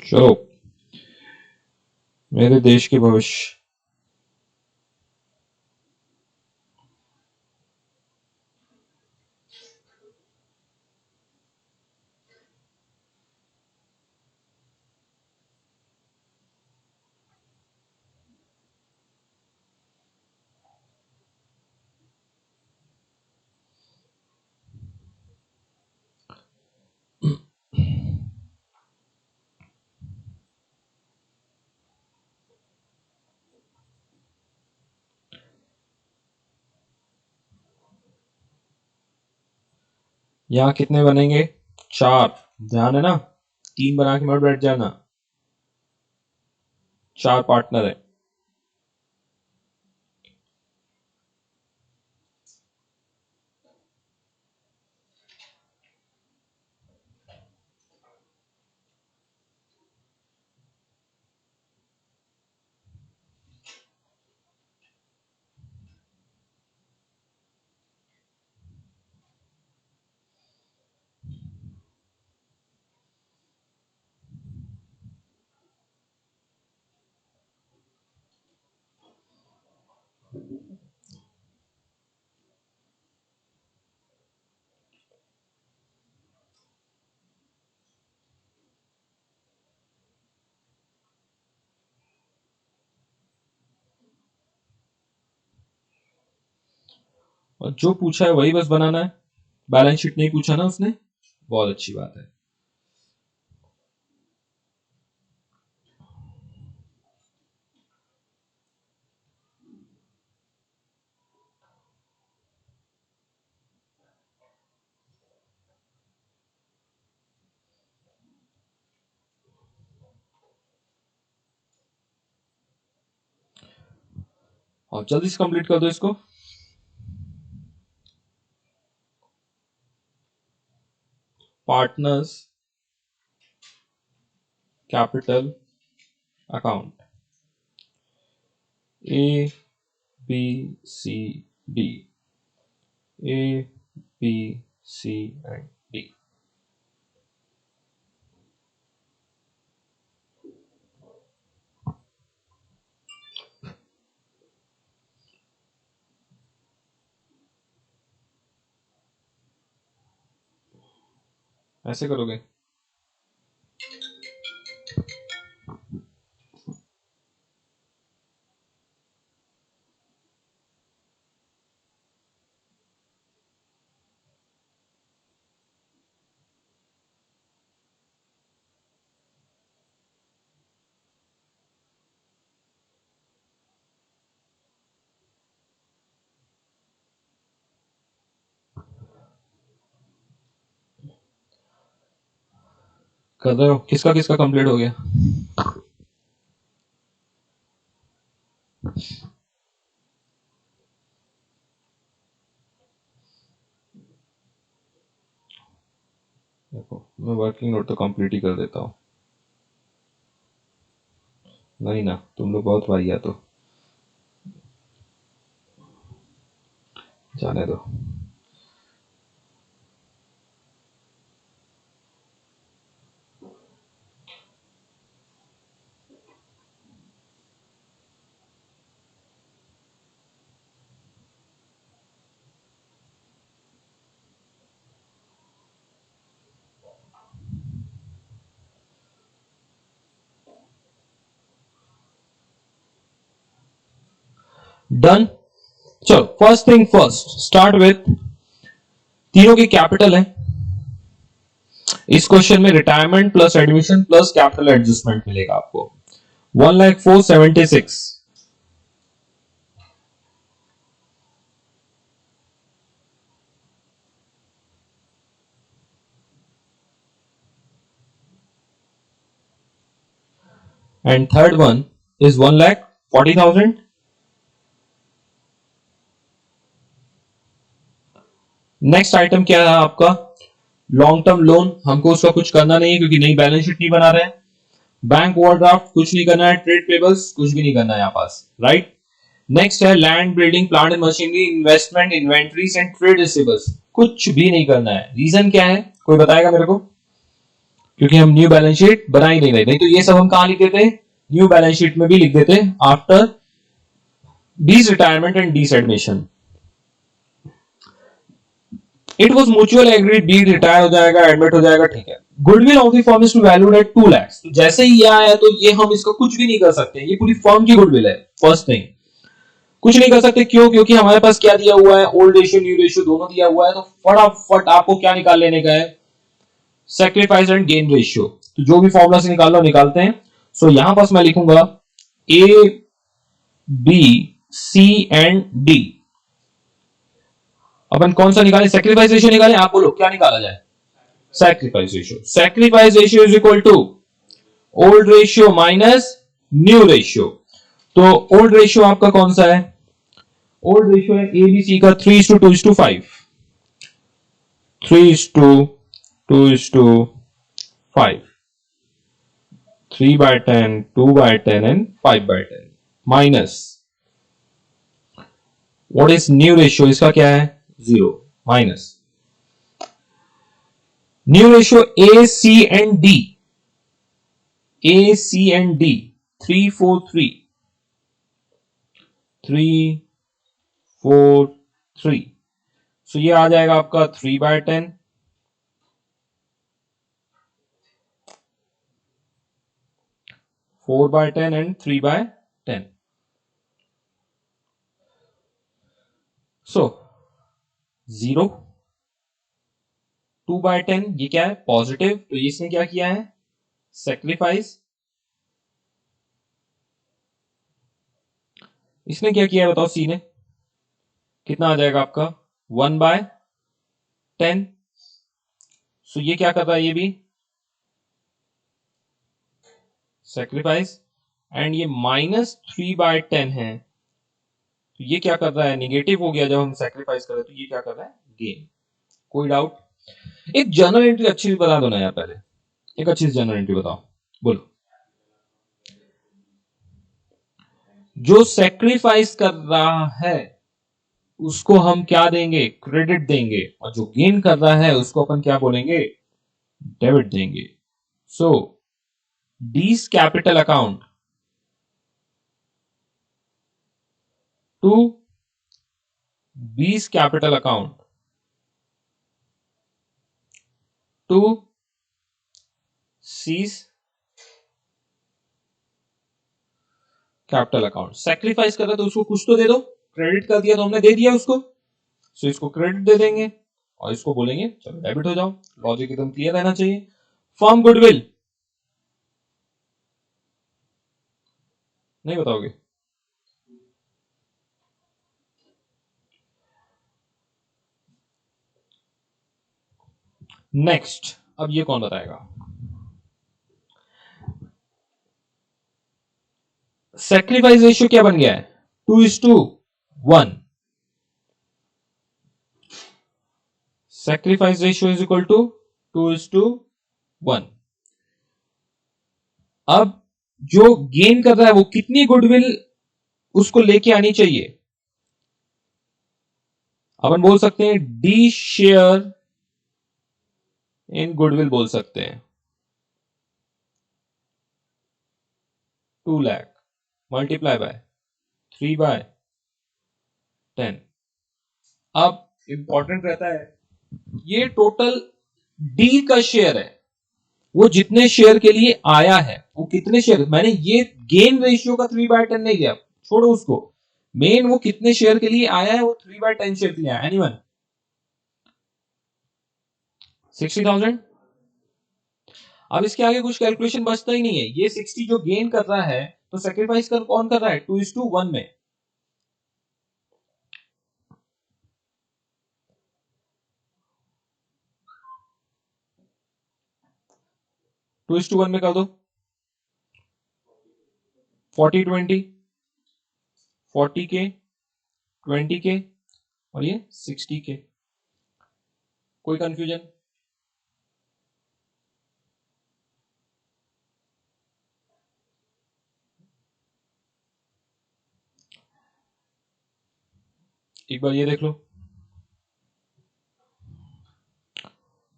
चलो, मेरे देश के भविष्य। यहाँ कितने बनेंगे? 4। ध्यान है ना, 3 बना के मत बैठ जाना। 4 पार्टनर है। और जो पूछा है वही बस बनाना है, बैलेंस शीट नहीं पूछा ना उसने, बहुत अच्छी बात है। और जल्दी से कंप्लीट कर दो इसको। Partners capital account A B C D, A B C and D. ऐसे करोगे? कर रहे हो? किसका किसका कंप्लीट हो गया? देखो मैं वर्किंग नोट तो कंप्लीट ही कर देता हूँ। नहीं ना, तुम लोग बहुत भाई तो जाने दो। डन। चलो first thing first, start with तीनों की कैपिटल है। इस क्वेश्चन में retirement plus admission plus capital adjustment मिलेगा आपको 1,04,76। And third one is 1,40,000। Next item क्या है आपका? लॉन्ग टर्म लोन, हमको उसका कुछ करना नहीं है क्योंकि नई बैलेंस शीट नहीं बना रहे हैं। बैंक ओवरड्राफ्ट कुछ नहीं करना है, ट्रेड पेबल्स कुछ भी नहीं करना है यहाँ पास, राइट। नेक्स्ट है land building plant and machinery investment inventories and trade receivables, कुछ भी नहीं करना है। रीजन क्या है, कोई बताएगा मेरे को? क्योंकि हम न्यू बैलेंस शीट बना ही नहीं रहे, नहीं तो ये सब हम कहां लिख देते? न्यू बैलेंस शीट में भी लिख देते after D's retirement and D's admission. It was mutual agreed, D retire हो जाएगा, एडमिट हो जाएगा, ठीक है। Goodwill of the firm is to valued at 2 lakh. तो जैसे ही ये आया तो ये हम इसका कुछ भी नहीं कर सकते, ये पूरी फर्म की गुडविल है। फर्स्ट थिंग, कुछ नहीं कर सकते, क्यों? क्योंकि हमारे पास क्या दिया हुआ है, ओल्ड रेशियो न्यू रेशियो दोनों दिया हुआ है। तो फटाफट आपको क्या निकाल लेने का है, सेक्रीफाइस एंड गेन रेशियो। तो जो भी फॉर्मूला से निकाल लो निकालते हैं। सो यहां पास मैं लिखूंगा A B C and D. अपन कौन सा निकाले, सेक्रीफाइस रेशियो निकाले। आप बोलो क्या निकाला जाए? Sacrifice ratio. Sacrifice ratio is equal to old ratio minus new ratio. तो ओल्ड रेशियो आपका कौन सा है? ओल्ड रेशियो है एबीसी का 3:2:5, 3:2:5, 3/10, 2/10 and 5/10 minus what is new ratio, इसका क्या है? 0 minus new ratio A C and D. A C and D 343, 343। So ये आ जाएगा आपका 3/10, 4/10 एंड 3/10। सो 0, 2/10 ये क्या है पॉजिटिव, तो इसने क्या किया है सेक्रीफाइस। इसने क्या किया है बताओ, सी ने कितना आ जाएगा आपका 1/10। सो ये क्या कर रहा है ये भी सेक्रीफाइस, एंड ये -3/10 है, तो ये क्या कर रहा है निगेटिव हो गया जब हम सेक्रीफाइस कर रहे हैं, तो ये क्या कर रहा है गेन। कोई डाउट? एक जर्नल एंट्री अच्छी बता दो ना यार, पहले एक अच्छी जर्नल एंट्री बताओ, बोलो। जो सेक्रीफाइस कर रहा है उसको हम क्या देंगे क्रेडिट देंगे, और जो गेन कर रहा है उसको अपन क्या बोलेंगे डेबिट देंगे। So D's capital account to B's capital account to C's capital account. Sacrifice कर रहा तो उसको कुछ तो दे दो, क्रेडिट कर दिया तो हमने दे दिया उसको, सो इसको क्रेडिट दे देंगे और इसको बोलेंगे चलो डेबिट हो जाओ। लॉजिक एकदम क्लियर रहना चाहिए। फर्म गुडविल नहीं बताओगे? नेक्स्ट, अब ये कौन बताएगा? सेक्रीफाइस रेशियो क्या बन गया है 2:1। Sacrifice ratio is equal to 2:1। अब जो गेन कर रहा है वो कितनी गुडविल उसको लेके आनी चाहिए? अपन बोल सकते हैं डी शेयर इन गुडविल बोल सकते हैं 2 लाख मल्टीप्लाई बाय 3/10। अब इंपॉर्टेंट रहता है ये टोटल डी का शेयर है, वो जितने शेयर के लिए आया है वो कितने शेयर, मैंने ये गेन रेशियो का 3/10 नहीं दिया, छोड़ो उसको। मेन वो कितने शेयर के लिए आया है, वो 3/10 शेयर के लिए आया। एनीवन 60,000। अब इसके आगे कुछ कैलकुलेशन बचता ही नहीं है, ये 60 जो गेन कर रहा है तो सेक्रीफाइस कर कौन कर रहा है 2:1 में। 2:1 में कर दो 40-20, 40K 20K और ये 60K। कोई कंफ्यूजन? एक बार ये देख लो,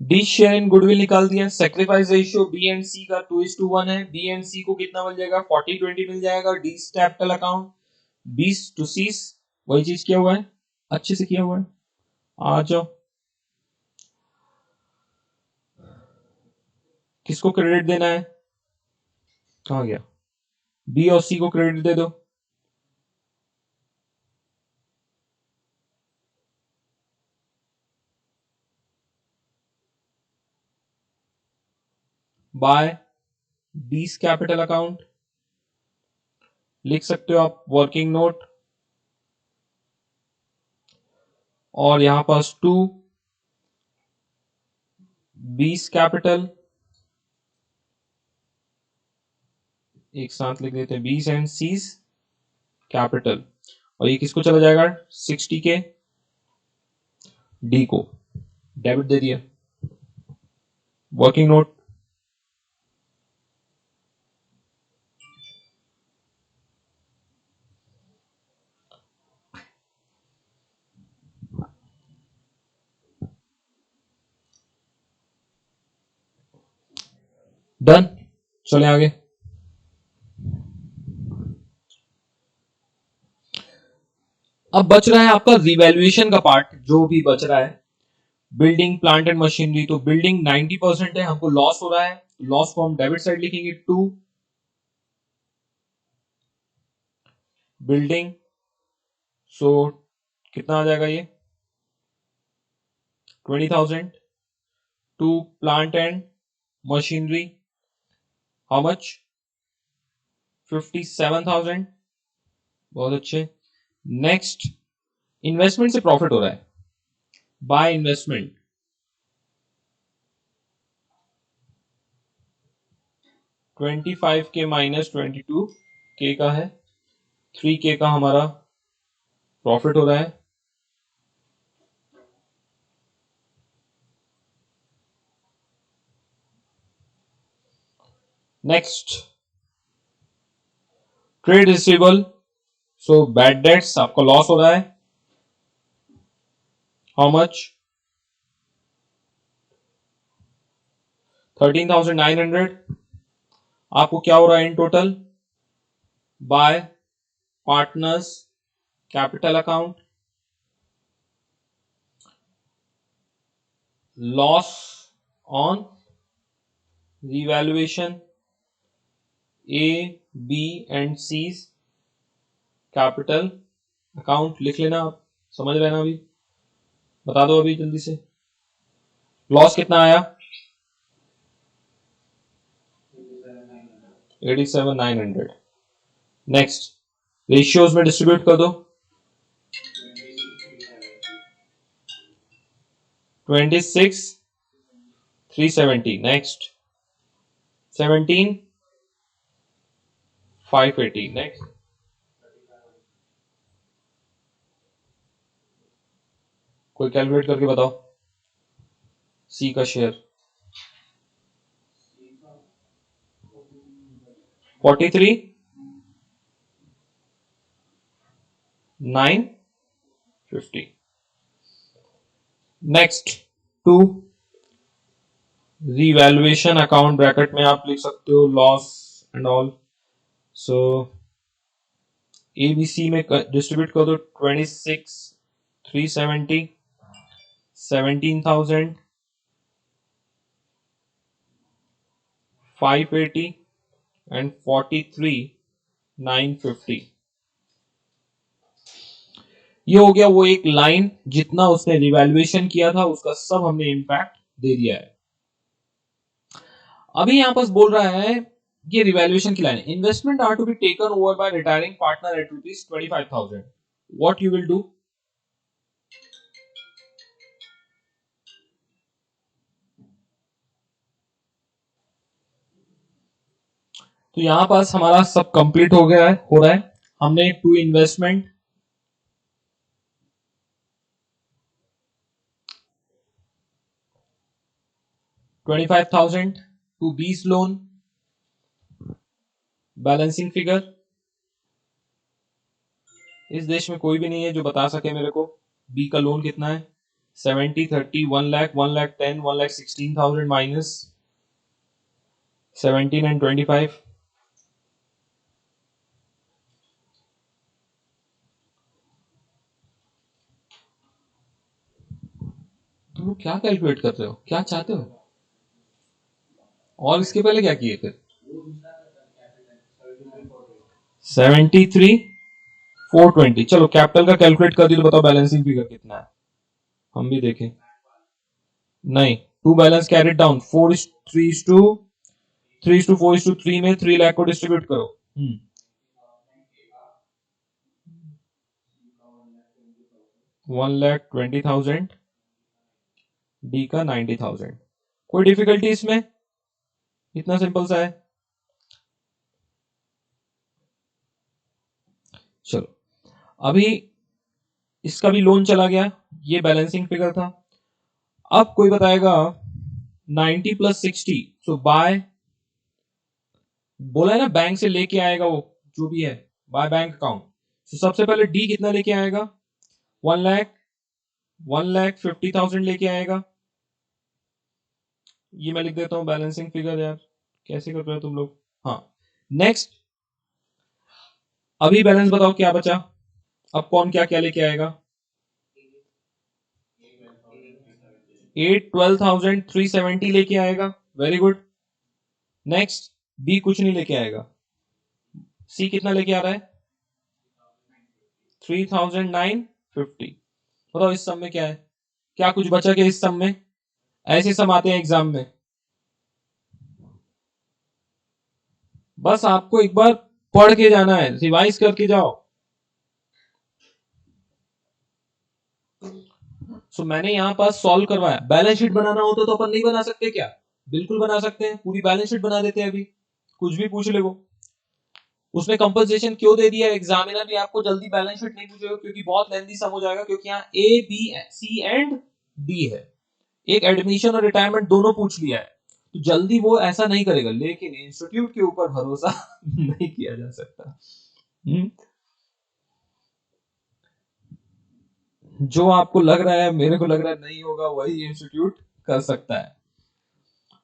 डी शेयर इन गुडविल निकाल दिया। सेक्रीफाइस रेशियो बी एंड सी का 2:1 है, बी एंड सी को कितना मिल जाएगा 40-20 मिल जाएगा। डी कैपिटल अकाउंट 20 टू 30 वही चीज किया हुआ है, अच्छे से किया हुआ है। आ जाओ, किसको क्रेडिट देना है, कहा गया, बी और सी को क्रेडिट दे दो। बाय डीज कैपिटल अकाउंट लिख सकते हो आप वर्किंग नोट, और यहां पास टू बीस कैपिटल एक साथ लिख देते हैं, बीस एंड सीज कैपिटल, और ये किसको चला जाएगा 60K डी को डेबिट दे दिया। Working note done. चले आगे। अब बच रहा है आपका रिवैल्यूएशन का पार्ट, जो भी बच रहा है बिल्डिंग प्लांट एंड मशीनरी। तो बिल्डिंग 90% है, हमको लॉस हो रहा है, लॉस को हम डेबिट साइड लिखेंगे टू बिल्डिंग। सो कितना आ जाएगा ये 20,000. To plant and machinery, how much? 57,000. बहुत अच्छे. नेक्स्ट, इन्वेस्टमेंट से प्रॉफिट हो रहा है. By investment 25K minus 22K का है, 3K का हमारा प्रॉफिट हो रहा है. Next, trade receivable, so bad debts आपका लॉस हो रहा है. How much? 13,900. आपको क्या हो रहा है in total? By partners capital account, loss on revaluation A B and C capital account. लिख लेना, आप समझ लेना. अभी बता दो अभी जल्दी से. लॉस कितना आया? 87,900. नेक्स्ट, रेशियोज में डिस्ट्रीब्यूट कर दो. 26,370. नेक्स्ट, 17,580. नेक्स्ट, कोई कैलकुलेट करके बताओ. सी का share 43,950. Next, to revaluation account bracket में आप लिख सकते हो loss and all. So A B C में डिस्ट्रीब्यूट कर दो. 26,370, 17,580 एंड 43,950. ये हो गया वो एक लाइन जितना उसने रिवैल्यूएशन किया था उसका सब हमने इंपैक्ट दे दिया है. अभी यहां पर बोल रहा है ये रिवैल्यूएशन की लाइन है. Investment are to be taken over by retiring partner at ₹25,000. What you will do? तो यहां पास हमारा सब कंप्लीट हो गया है, हो रहा है. हमने टू इन्वेस्टमेंट, $25,000 टू बीस लोन, बैलेंसिंग फिगर. इस देश में कोई भी नहीं है जो बता सके मेरे को बी का लोन कितना है. 70, 30, 1 लाख, 1 लाख 10, 1 लाख 16,000 माइनस 17 एंड 25. तुम लोग क्या कैलकुलेट कर रहे हो, क्या चाहते हो? और इसके पहले क्या किए थे? 73,420. चलो कैपिटल का कैलकुलेट कर दी तो बताओ बैलेंसिंग फिगर कितना है, हम भी देखें. नहीं, टू बैलेंस कैरिड डाउन 3:4:3 में 3 लाख को डिस्ट्रीब्यूट करो. 1,20,000, डी का 90,000. कोई डिफिकल्टी इसमें? इतना सिंपल सा है. चलो, अभी इसका भी लोन चला गया, ये बैलेंसिंग फिगर था. अब कोई बताएगा 90 प्लस 60, सो बाय, बोला है ना बैंक से लेके आएगा वो जो भी है, बाय बैंक अकाउंट. तो सबसे पहले डी कितना लेके आएगा? 1,50,000 लेके आएगा. ये मैं लिख देता हूं बैलेंसिंग फिगर. यार कैसे कर रहे हो तुम लोग? हाँ. नेक्स्ट, अभी बैलेंस बताओ क्या बचा. अब कौन क्या क्या लेके आएगा? 8,12,370 लेके आएगा. Very good. नेक्स्ट, बी कुछ नहीं लेके आएगा. सी कितना लेके आ रहा है? 3,950. बताओ इस सब में क्या है? क्या कुछ बचा के इस सम में? ऐसे सम आते हैं एग्जाम में। बस आपको एक बार पढ़ के जाना है, रिवाइज करके जाओ। सो मैंने यहां पर सॉल्व करवाया। बैलेंस शीट बनाना होता तो अपन नहीं बना सकते क्या? बिल्कुल बना सकते हैं, पूरी बैलेंस शीट बना देते हैं अभी, कुछ भी पूछ ले वो। उसने कंपनसेशन क्यों दे दिया? एग्जामिनर भी आपको जल्दी बैलेंस शीट नहीं पूछेगा क्योंकि बहुत लेंथी सम हो जाएगा, क्योंकि यहाँ A B C and D है, एक एडमिशन और रिटायरमेंट दोनों पूछ लिया है, तो जल्दी वो ऐसा नहीं करेगा। लेकिन इंस्टीट्यूट के ऊपर भरोसा नहीं किया जा सकता। जो आपको लग रहा है, मेरे को लग रहा है नहीं होगा, वही इंस्टीट्यूट कर सकता है।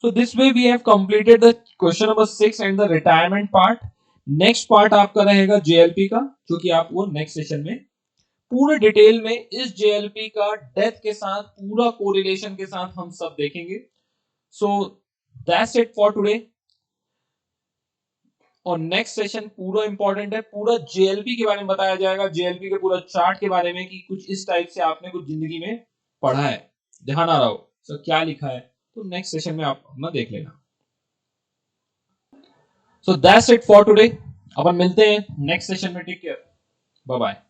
So this way we have completed the question number 6 and the retirement part. Next part आपका रहेगा जेएलपी का, जो कि आप वो नेक्स्ट सेशन में पूरे डिटेल में इस जेएलपी का डेथ के साथ पूरा कोरिलेशन के साथ हम सब देखेंगे। सो दैट्स इट फॉर टुडे। और नेक्स्ट सेशन पूरा इंपॉर्टेंट है, पूरा जेएलपी के बारे में बताया जाएगा, जेएलपी के पूरा चार्ट के बारे में, कि कुछ इस टाइप से आपने कुछ जिंदगी में पढ़ा है, ध्यान आ रहा हो सर क्या लिखा है, तो नेक्स्ट सेशन में आप अपना देख लेना। So that's it for today. अपन मिलते हैं नेक्स्ट सेशन में। Take care, bye bye.